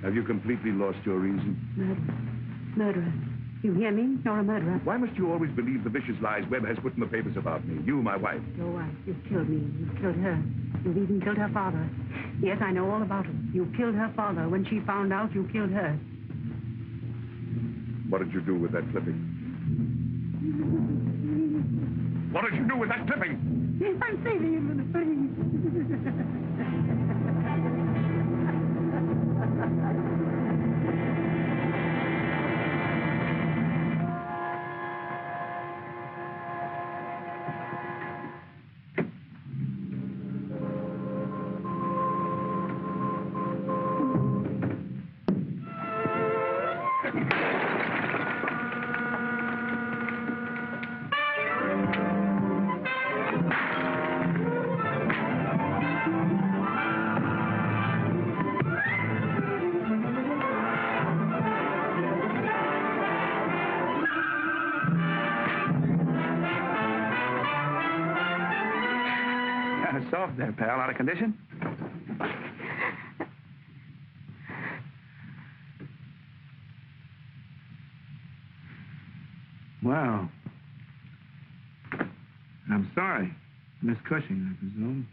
Have you completely lost your reason? Murderer. You hear me? You're a murderer. Why must you always believe the vicious lies Webb has put in the papers about me? You, my wife. Your wife. You've killed me. You've killed her. You've even killed her father. Yes, I know all about it. You killed her father. When she found out, you killed her. What did you do with that clipping? What did you do with that clipping? I'm saving him from the police. Soft there, pal. Out of condition? Well, I'm sorry. Miss Cushing, I presume.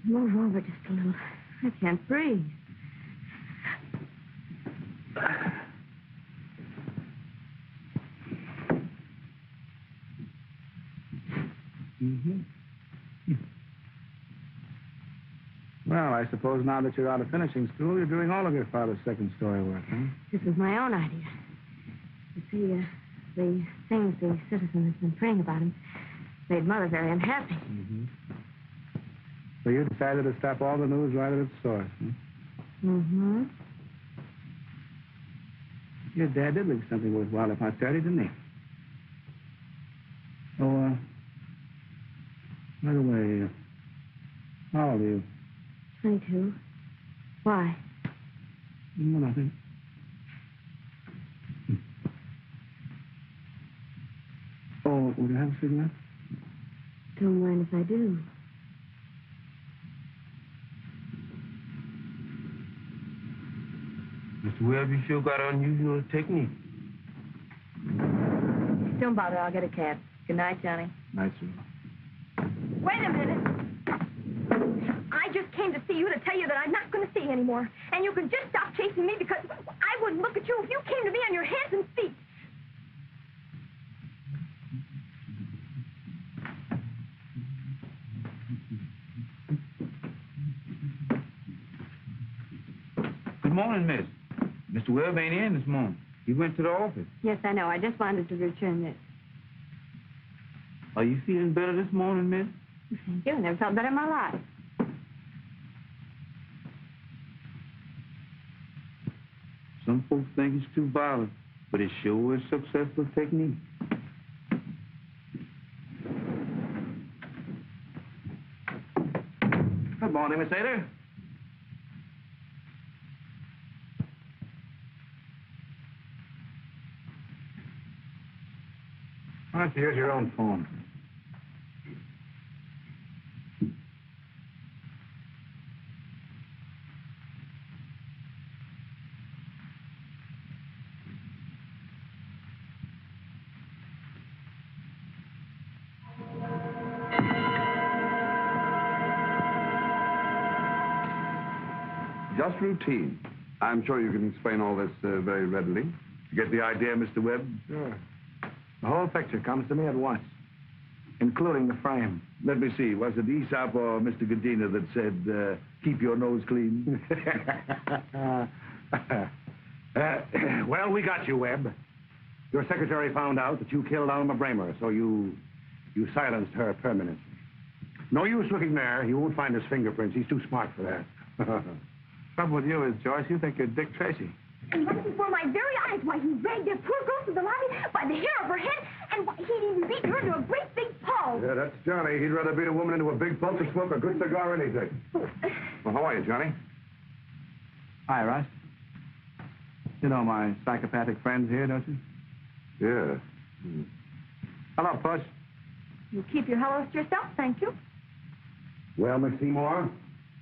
Move over just a little. I can't breathe. Mm-hmm. Well, I suppose now that you're out of finishing school, you're doing all of your father's second story work, huh? This was my own idea. You see, the things the citizen has been praying about him made Mother very unhappy. Mm-hmm. So you decided to stop all the news right at its source, huh? Mm-hmm. Your dad did leave something worthwhile up on Saturday, didn't he? Oh, by the way, how old are you? 22. Why? Well, nothing. Oh, would you have a cigarette? Don't mind if I do. Mr. Webb, you sure got unusual technique. Don't bother. I'll get a cab. Good night, Johnny. Night, sir. Wait a minute. I just came to see you to tell you that I'm not going to see you anymore. And you can just stop chasing me because I wouldn't look at you if you came to me on your hands and feet. Good morning, miss. Mr. Webb ain't in this morning. He went to the office. Yes, I know. I just wanted to return this. Are you feeling better this morning, miss? Thank you. I never felt better in my life. Some folks think it's too violent, but it sure is successful technique. Good morning, Miss Ada. Why don't you use your own phone? Just routine. I'm sure you can explain all this very readily. You get the idea, Mr. Webb? Sure. The whole picture comes to me at once, including the frame. Let me see. Was it Aesop or Mr. Gadina that said, keep your nose clean? Well, we got you, Webb. Your secretary found out that you killed Alma Bremer, so you silenced her permanently. No use looking there. You won't find his fingerprints. He's too smart for that. Trouble with you is, Joyce, you think you're Dick Tracy. And right before my very eyes, why, he dragged that poor girl to the lobby by the hair of her head, and why, he'd even beaten her into a great big pulp. Yeah, that's Johnny. He'd rather beat a woman into a big pulp to smoke a good cigar anything. Well, how are you, Johnny? Hi, Russ. You know my psychopathic friends here, don't you? Yeah. Hello, Puss. You keep your hellos to yourself, thank you. Well, Miss Seymour,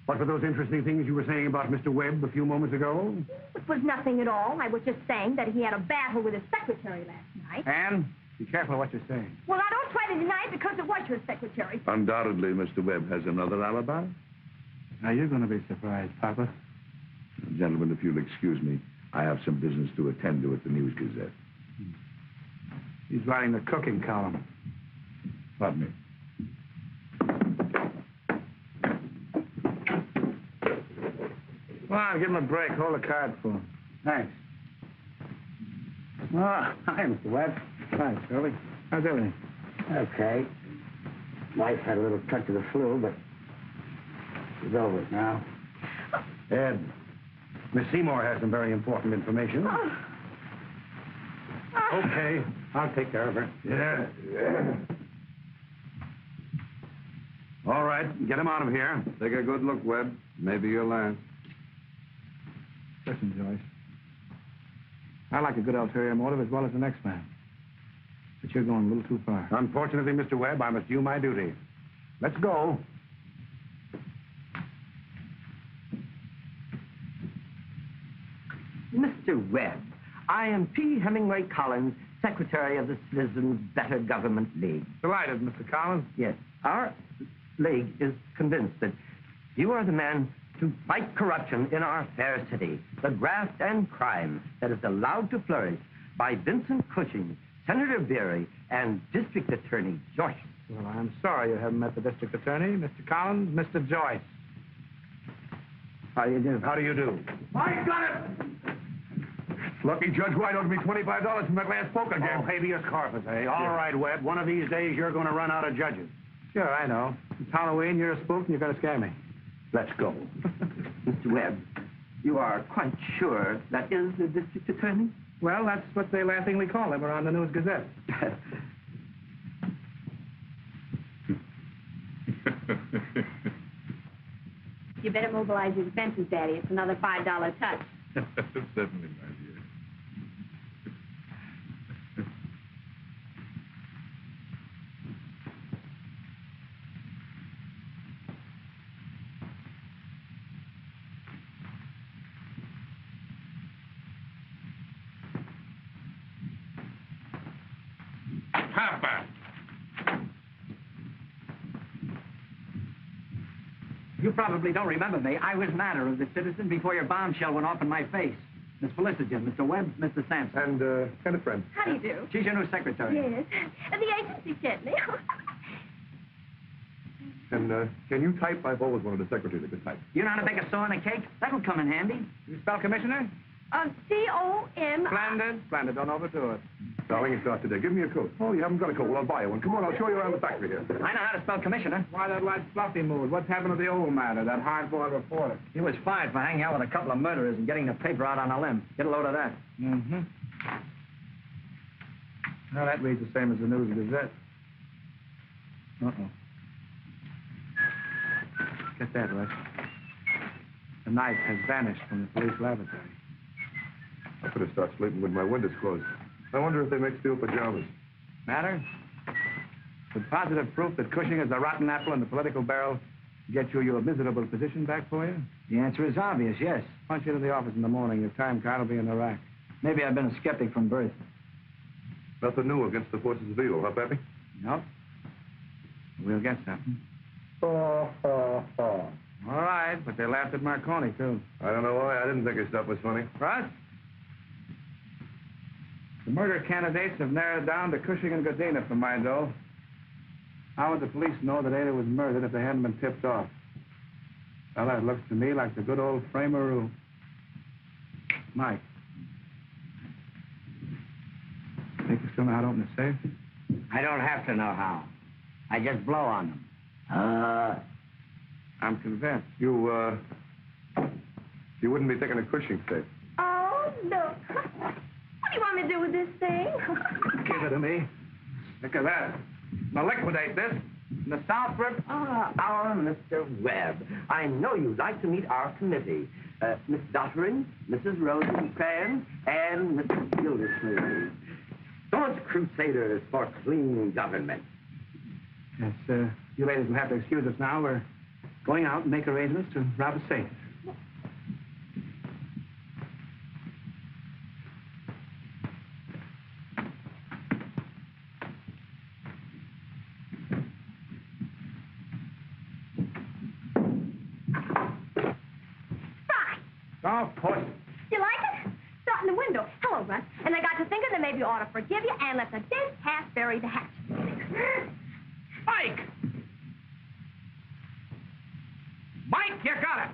what were those interesting things you were saying about Mr. Webb a few moments ago? It was nothing at all. I was just saying that he had a battle with his secretary last night. Anne, be careful what you're saying. Well, I don't try to deny it because it was your secretary. Undoubtedly, Mr. Webb has another alibi. Now, you're going to be surprised, Papa. Gentlemen, if you'll excuse me, I have some business to attend to at the News Gazette. He's writing the cooking column. Pardon me. Come on, give him a break. Hold the card for him. Thanks. Oh, hi, Mr. Webb. Hi, Shirley. How's everything? Okay. Wife had a little touch of the flu, but she's over it now. Ed, Miss Seymour has some very important information. Okay, I'll take care of her. Yeah. All right, get him out of here. Take a good look, Webb. Maybe your last. Listen, Joyce. I like a good ulterior motive as well as the next man. But you're going a little too far. Unfortunately, Mr. Webb, I must do my duty. Let's go. Mr. Webb, I am P. Hemingway Collins, Secretary of the Citizens Better Government League. Delighted, Mr. Collins. Yes. Our league is convinced that you are the man to fight corruption in our fair city, the graft and crime that is allowed to flourish by Vincent Cushing, Senator Beery, and District Attorney Joyce. Well, I'm sorry you haven't met the district attorney, Mr. Collins, Mr. Joyce. How do you do? How do you do? I got it! Lucky Judge White owed me $25 from that last poker game. Oh, habeas corpus, eh? All right, Webb. One of these days, you're going to run out of judges. Sure, I know. It's Halloween, you're a spook, and you're going to scare me. Let's go. Mr. Webb, You are quite sure that is the district attorney? Well, that's what they laughingly call him around the News Gazette. You better mobilize your defenses, Daddy. It's another $5 touch. Certainly, my dear. Papa! You probably don't remember me. I was manner of the citizen before your bombshell went off in my face. Miss Felicity, Mr. Webb, Mr. Sampson. And, kind of friend. How do you do? She's your new secretary. Yes. The agency sent me. And, can you type? I've always wanted a secretary that could type. You know how to bake a saw and a cake? That'll come in handy. You spell commissioner? C-O-M... Splendid. Don't overdo it. Darling, it's not today. Give me a coat. Oh, you haven't got a coat. Well, I'll buy you one. Come on, I'll show you around the factory here. I know how to spell commissioner. Why that light fluffy mood? What's happened to the old matter, that hard-boiled reporter? He was fired for hanging out with a couple of murderers and getting the paper out on a limb. Get a load of that. Mm-hmm. Well, that reads the same as the News Gazette. Uh-oh. Get that, Russ. The knife has vanished from the police laboratory. I better start sleeping with my windows closed. I wonder if they make steel pajamas. Matter? With positive proof that Cushing is the rotten apple in the political barrel get you your miserable position back for you? The answer is obvious, yes. Punch you to the office in the morning. Your time card will be in the rack. Maybe I've been a skeptic from birth. Nothing new against the forces of evil, huh, Pappy? Nope. We'll get something. All All right, but they laughed at Marconi, too. I don't know why. I didn't think his stuff was funny. Russ? The murder candidates have narrowed down to Cushing and Godina for my dough. How would the police know that Ada was murdered if they hadn't been tipped off? Well, that looks to me like the good old Bremer rule. Mike. Think you still know how to open the safe? I don't have to know how. I just blow on them. I'm convinced. You wouldn't be thinking of Cushing safe. Oh, look. What do you want me to do with this thing? Give it to me. Look at that. Now liquidate this. In the Southbrook. Our Mr. Webb. I know you'd like to meet our committee. Miss Dottering, Mrs. Rosencrantz, and Mrs. Gildersleeve. Staunch crusaders for clean government. Yes, you ladies will have to excuse us now. We're going out and make arrangements to rob a safe. Oh, push. You like it? Start in the window. Hello, Russ. And I got to thinking that maybe you ought to forgive you and let the dead past bury the hatchet. Mike! Mike, you got it!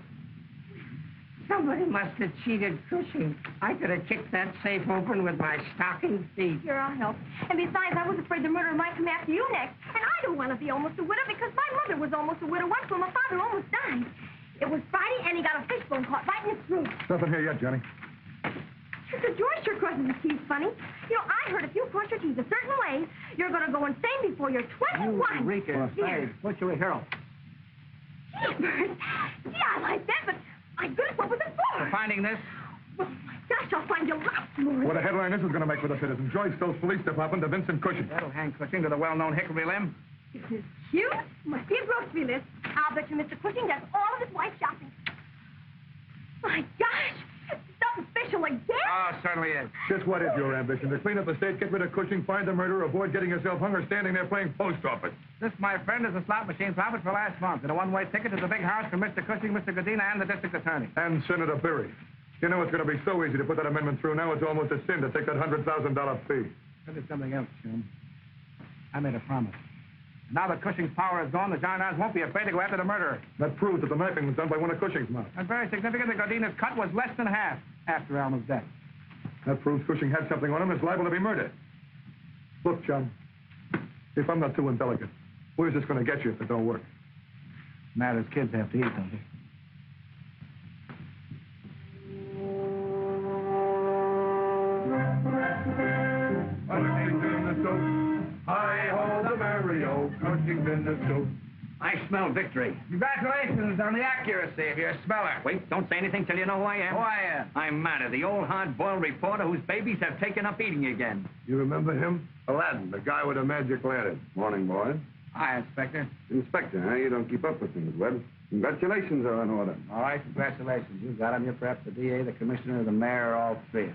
Somebody must have cheated Cushing. I could have kicked that safe open with my stocking feet. Sure, I'll help. And besides, I was afraid the murderer might come after you next. And I don't want to be almost a widow because my mother was almost a widow once when my father almost died. It was Friday, and he got a fishbone caught right in his throat. Nothing here yet, Johnny. Mr. George sure crosses his teeth funny. You know, I heard if you cross your teeth a certain way, you're going to go insane before you're 21. Eureka. Hey, what's your hero? Jeepers. Gee, I like that, but my goodness, what was it for? For finding this? Well, my gosh, I'll find you lots more. What a headline this is going to make for the citizen. Joyce Stokes Police Department to Vincent Cushing. That'll hang Cushing to the well-known Hickory limb. This is cute. Must be a grocery list. I'll bet you Mr. Cushing does all of his wife's shopping. My gosh, something special again? Oh, certainly is. Just what is your ambition? To clean up the state, get rid of Cushing, find the murderer, avoid getting yourself hung or standing there playing post office. This, my friend, is a slot machine profit for last month and a one-way ticket to the big house for Mr. Cushing, Mr. Godina, and the district attorney. And Senator Berry. You know it's going to be so easy to put that amendment through now, it's almost a sin to take that $100,000 fee. But there's something else, Jim. I made a promise. Now that Cushing's power is gone, the gendarmes won't be afraid to go after the murderer. That proves that the knifing was done by one of Cushing's men. And very significant, that Godina's cut was less than half after Alma's death. That proves Cushing had something on him that's liable to be murdered. Look, John, if I'm not too indelicate, where's this going to get you if it don't work? Matters kids have to eat, don't they? crouching then the stoop. I smell victory. Congratulations on the accuracy of your smeller. Wait, don't say anything till you know who I am. Who I am? I'm Matter, the old hard-boiled reporter whose babies have taken up eating again. You remember him? Aladdin, the guy with the magic lantern. Morning, boy. Hi, Inspector. Inspector, huh? You don't keep up with things, Webb. Congratulations are in order. All right, congratulations. You got him. You're perhaps the DA, the commissioner, the mayor, all three.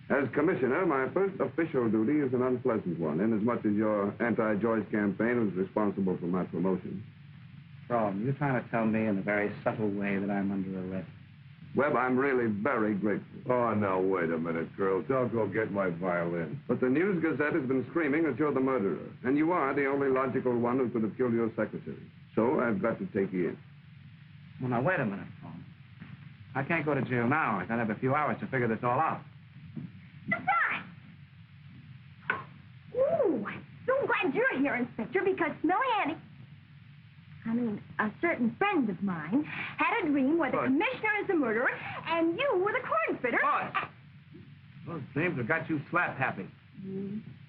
As commissioner, my first official duty is an unpleasant one, inasmuch as your anti-Joyce campaign was responsible for my promotion. Problem, you're trying to tell me in a very subtle way that I'm under arrest. Webb, I'm really very grateful. Oh, now, wait a minute, girls. I'll go get my violin. But the News Gazette has been screaming that you're the murderer, and you are the only logical one who could have killed your secretary. So I've got to take you in. Well, now, wait a minute, Paul. I can't go to jail now. I gotta have a few hours to figure this all out. Ooh, I'm so glad you're here, Inspector, because a certain friend of mine had a dream where the commissioner is the murderer and you were the corn fitter. Those dreams have got you slap happy.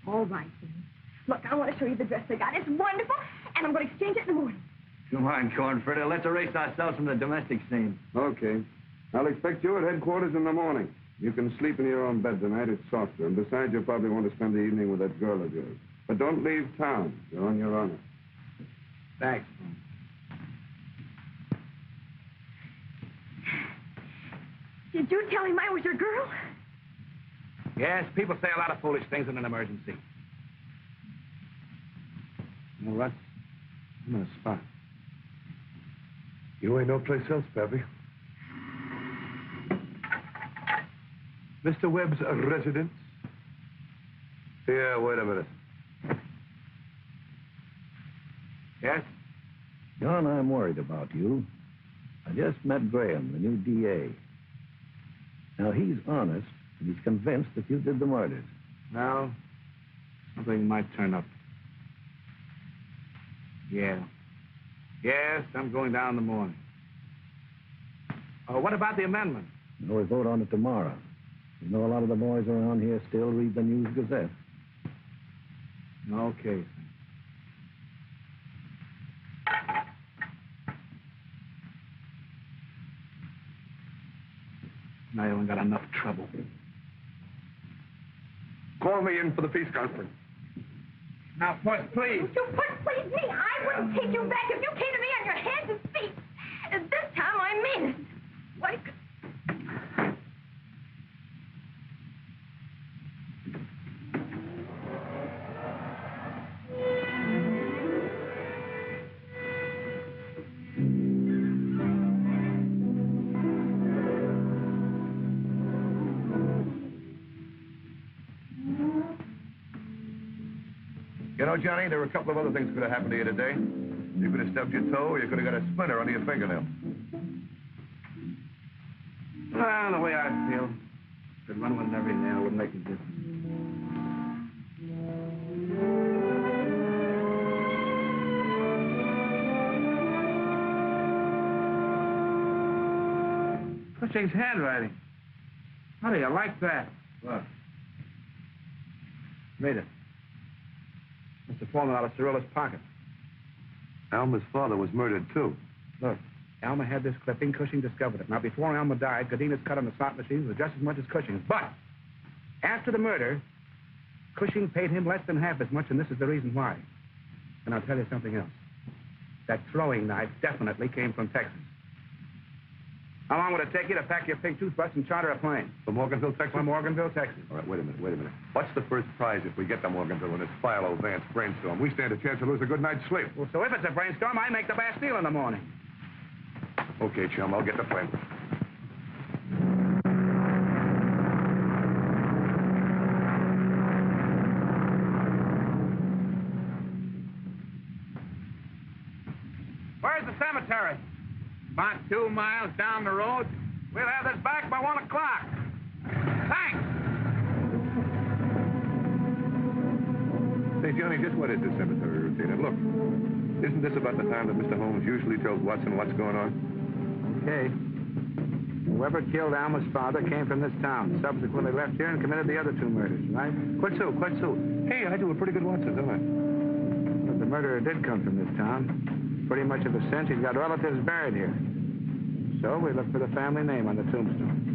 All right, then. Look, I want to show you the dress I got. It's wonderful, and I'm going to exchange it in the morning. Come on, Cornfritter. Let's erase ourselves from the domestic scene. Okay. I'll expect you at headquarters in the morning. You can sleep in your own bed tonight. It's softer. And besides, you'll probably want to spend the evening with that girl of yours. But don't leave town. You're on your honor. Thanks. Did you tell him I was your girl? Yes, people say a lot of foolish things in an emergency. Well, Russ, I'm in a spot. You ain't no place else, Pappy. Mr. Webb's residence? Yeah, wait a minute. Yes? John, I'm worried about you. I just met Graham, the new DA. Now, he's honest, and he's convinced that you did the murders. Well, something might turn up. Yeah. Yes, I'm going down in the morning. Oh, what about the amendment? We'll vote on it tomorrow. You know, a lot of the boys around here still read the News Gazette. Okay. Now you haven't got enough trouble. Call me in for the peace conference. Now, Puss, please. You Puss, please me. I wouldn't take you back if you came to me on your hands and feet. And this time I mean it. What? You know, Johnny, there were a couple of other things could have happened to you today. You could have stubbed your toe, or you could have got a splinter under your fingernail. Well, the way I feel, could run with every nail would make a difference. Cushing's handwriting. How do you like that? What? Read it. Must have fallen out of Cirilla's pocket. Alma's father was murdered, too. Look, Alma had this clipping. Cushing discovered it. Now, before Alma died, Godina's cut on the slot machines was just as much as Cushing's. But after the murder, Cushing paid him less than half as much, and this is the reason why. And I'll tell you something else. That throwing knife definitely came from Texas. How long would it take you to pack your pink toothbrush and charter a plane? From Morganville, Texas? From Morganville, Texas. All right, wait a minute. What's the first prize if we get to Morganville in this Philo Vance brainstorm? We stand a chance to lose a good night's sleep. Well, so if it's a brainstorm, I make the Bastille in the morning. Okay, chum, I'll get the plane. Where's the cemetery? About 2 miles down the road. We'll have this back by 1 o'clock. Thanks. Say, Johnny, just what is this cemetery routine? And look, isn't this about the time that Mr. Holmes usually tells Watson what's going on? Okay. Whoever killed Alma's father came from this town. Subsequently left here and committed the other 2 murders, right? Quite so. Hey, I do a pretty good Watson, don't I? If the the murderer did come from this town. Pretty much of a sense, he's got relatives buried here. So we look for the family name on the tombstone.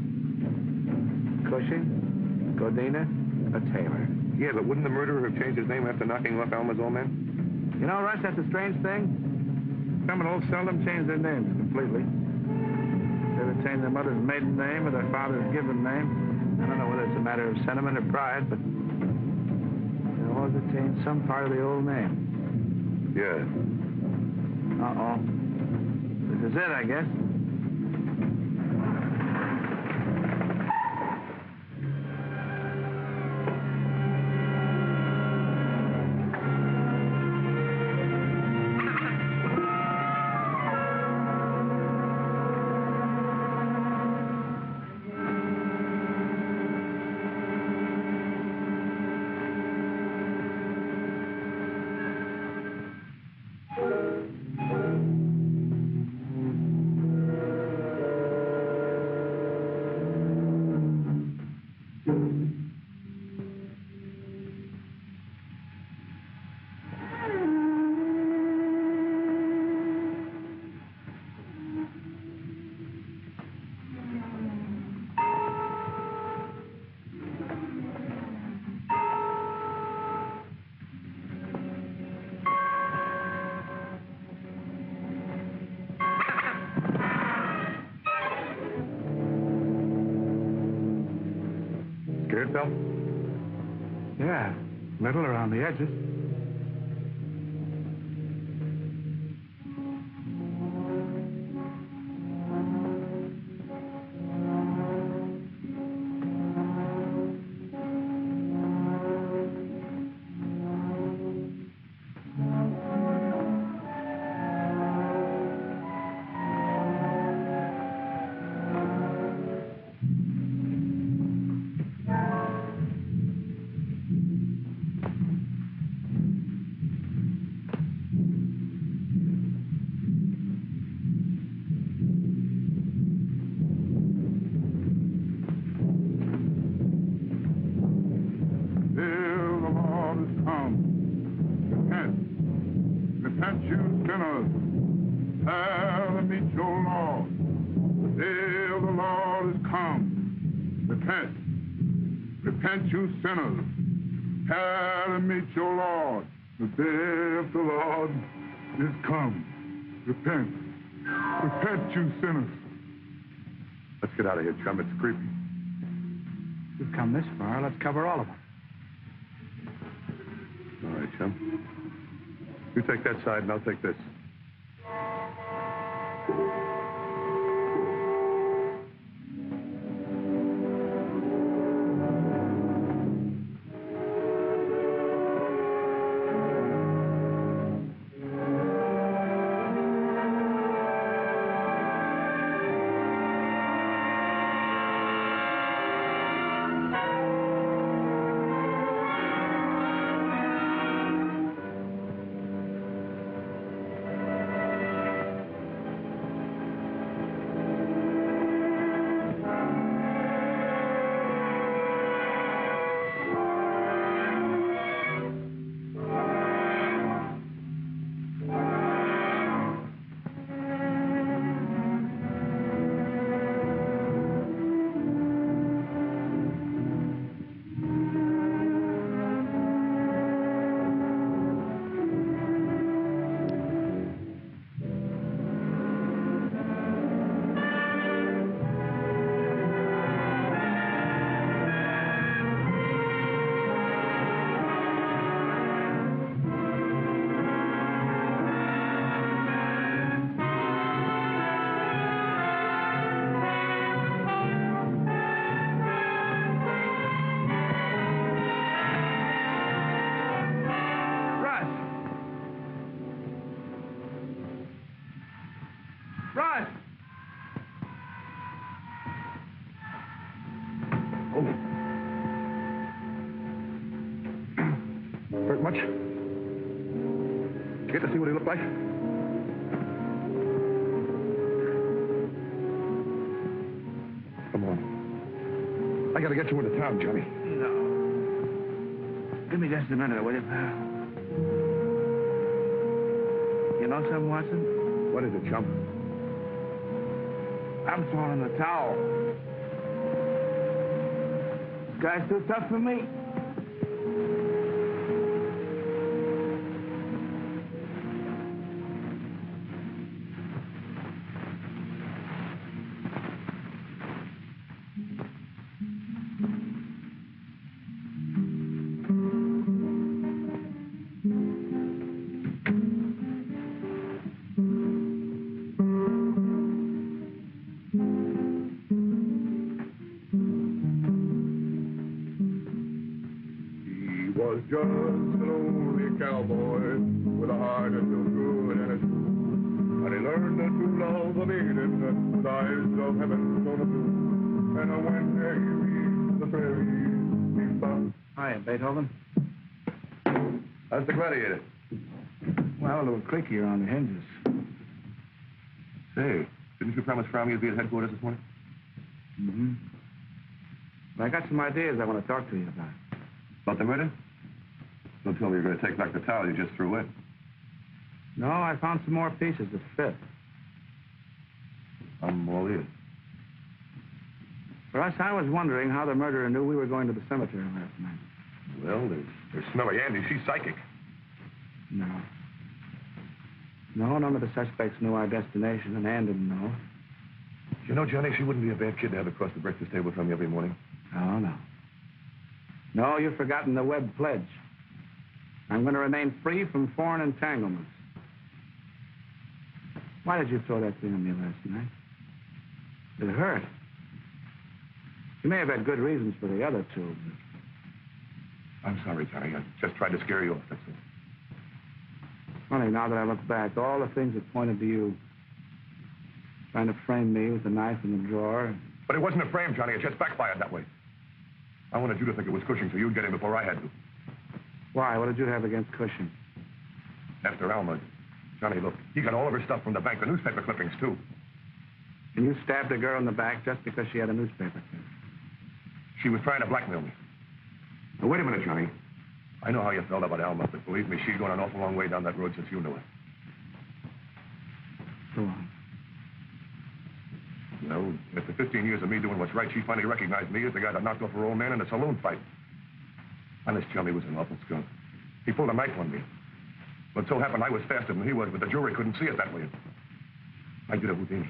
Cushing, Godina, a Taylor. Yeah, but wouldn't the murderer have changed his name after knocking off Alma's old man? You know, Russ, that's a strange thing. Criminals seldom change their names completely. They retain their mother's maiden name or their father's given name. I don't know whether it's a matter of sentiment or pride, but they always retain some part of the old name. Yeah. Uh-oh. This is it, I guess. Scared, Bill? Yeah, little around the edges. Repent, you sinners, hail and meet your Lord. The day of the Lord is come. Repent, repent, you sinners, hail and meet your Lord. The day of the Lord is come. Repent, repent, you sinners. Let's get out of here, chum. It's creepy. We've come this far. Let's cover all of them. All right, chum. You take that side, and I'll take this. Hurt much? Did you get to see what he looked like? Come on. I gotta get you into town, Johnny. No. Give me just a minute, will you, pal? down some, Watson? What is it, chump? I'm throwing in the towel. This guy's too tough for me. Just an lonely cowboy with a heart that's so good and it's true. And he learned to love a maiden with eyes of heaven so blue. And when he reached the prairie, he found... Hiya, Beethoven. How's the Gladiator? Well, a little creakier on the hinges. Say, didn't you promise Fromm you'd be at headquarters this morning? Mm-hmm. But I got some ideas I want to talk to you about. About the murder? Don't tell me you're going to take back the towel you just threw in. No, I found some more pieces that fit. I'm all ears. Russ, I was wondering how the murderer knew we were going to the cemetery last night. Well, there's Smelly Andy. She's psychic. No. No, none of the suspects knew our destination, and Ann didn't know. You know, Johnny, she wouldn't be a bad kid to have across the breakfast table from you every morning. Oh, no. No, you've forgotten the Webb pledge. I'm going to remain free from foreign entanglements. Why did you throw that thing on me last night? It hurt. You may have had good reasons for the other two, but... I'm sorry, Johnny. I just tried to scare you off, that's all. Funny, now that I look back, all the things that pointed to you. Trying to frame me with the knife in the drawer. But it wasn't a frame, Johnny. It just backfired that way. I wanted you to think it was Cushing so you'd get in before I had to. Why? What did you have against Cushing? After Alma. Johnny, look, he got all of her stuff from the bank, the newspaper clippings, too. And you stabbed a girl in the back just because she had a newspaper clip? She was trying to blackmail me. Now, wait a minute, Johnny. I know how you felt about Alma, but believe me, she's gone an awful long way down that road since you knew her. Go on. Well, after 15 years of me doing what's right, she finally recognized me as the guy that knocked off her old man in a saloon fight. Honest, Johnny was an awful skunk. He pulled a knife on me. But it so happened I was faster than he was, but the jury couldn't see it that way. I did it with him.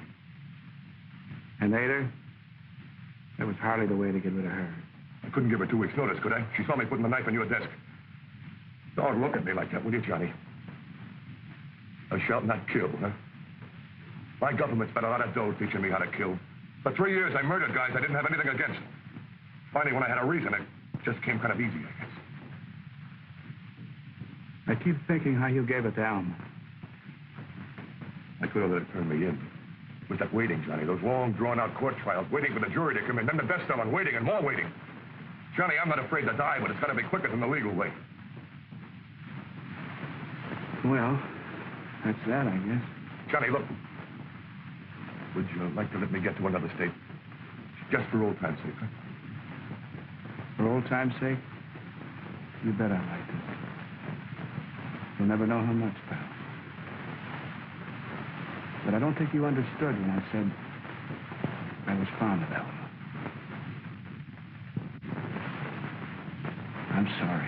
And ate her? That was hardly the way to get rid of her. I couldn't give her 2 weeks' notice, could I? She saw me putting the knife on your desk. Don't look at me like that, will you, Johnny? Thou shalt not kill, huh? My government spent a lot of dough teaching me how to kill. For 3 years, I murdered guys I didn't have anything against. Finally, when I had a reason, it just came kind of easy, I guess. I keep thinking how you gave it to Alma. I could have let it turn me in. It was that waiting, Johnny. Those long, drawn-out court trials, waiting for the jury to come in, then the death cell and waiting and more waiting. Johnny, I'm not afraid to die, but it's got to be quicker than the legal way. Well, that's that, I guess. Johnny, look. Would you like to let me get to another state? Just for old time's sake, huh? For old time's sake? You bet I like it. You'll never know how much, pal. But I don't think you understood when I said I was fond of Alma. I'm sorry.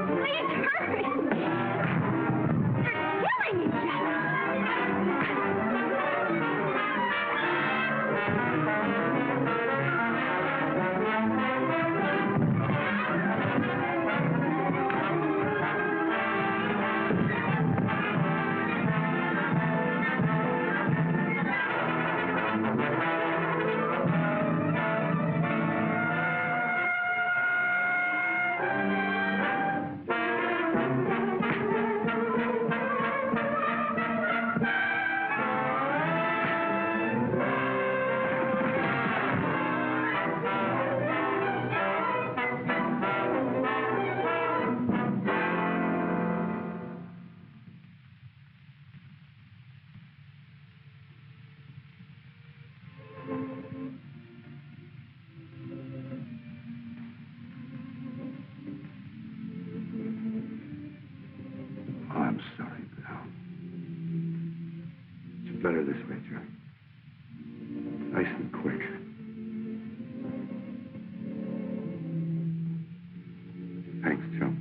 Please hurry! You're killing each other! Nice and quick. Thanks, Joe.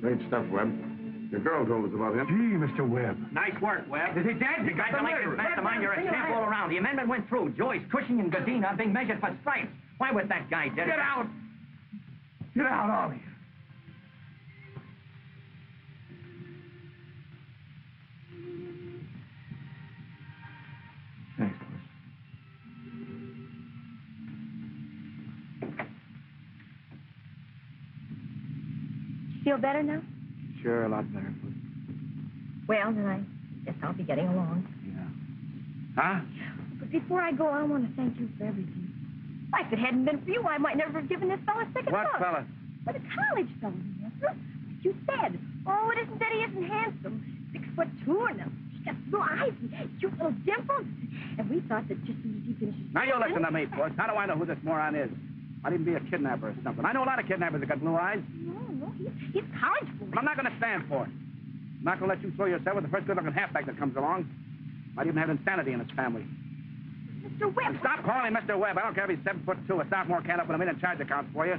Great stuff, Webb. Your girl told us about him. Gee, Mr. Webb. Nice work, Webb. Is he dead? You got the Congratulations, murderer. Mastermind. You're a champ all around. The amendment went through. Joyce, Cushing, and Godina are being measured for stripes. Why was that guy dead? Get out! Get out, all of you. Thanks, boss. Feel better now? Sure, a lot better. Well, then I guess I'll be getting along. Huh? But before I go, I want to thank you for everything. Why, if it hadn't been for you, I might never have given this fella a second What thought. fella? Well, the college fella, remember? You said, oh, it isn't that he isn't handsome. 6'2" and he's got blue eyes and cute little dimples. And we thought that just as he finishes... Now you listen to me, Puss. How do I know who this moron is? Might even be a kidnapper or something. I know a lot of kidnappers that got blue eyes. No, he's college boy. But I'm not going to stand for it. I'm not going to let you throw yourself with the first good-looking halfback that comes along. Might even have insanity in his family. Mr. Webb. Stop calling me Mr. Webb. I don't care if he's 7'2", a sophomore can't open a million charge accounts for you.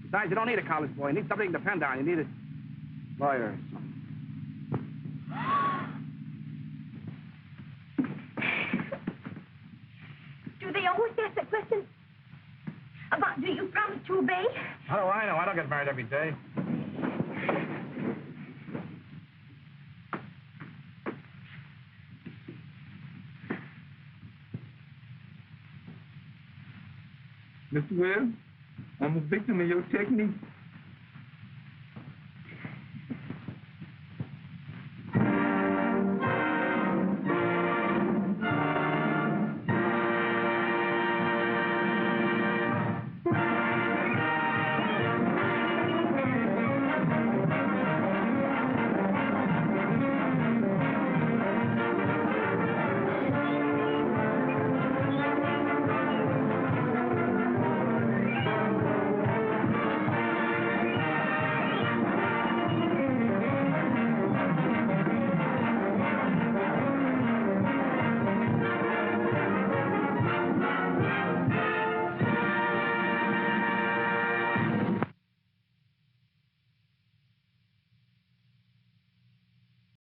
Besides, you don't need a college boy. You need somebody you can depend on. You need a lawyer or something. Do they always ask that question? About, do you promise to obey? How do I know? I don't get married every day. Mr. Webb, I'm a victim of your technique.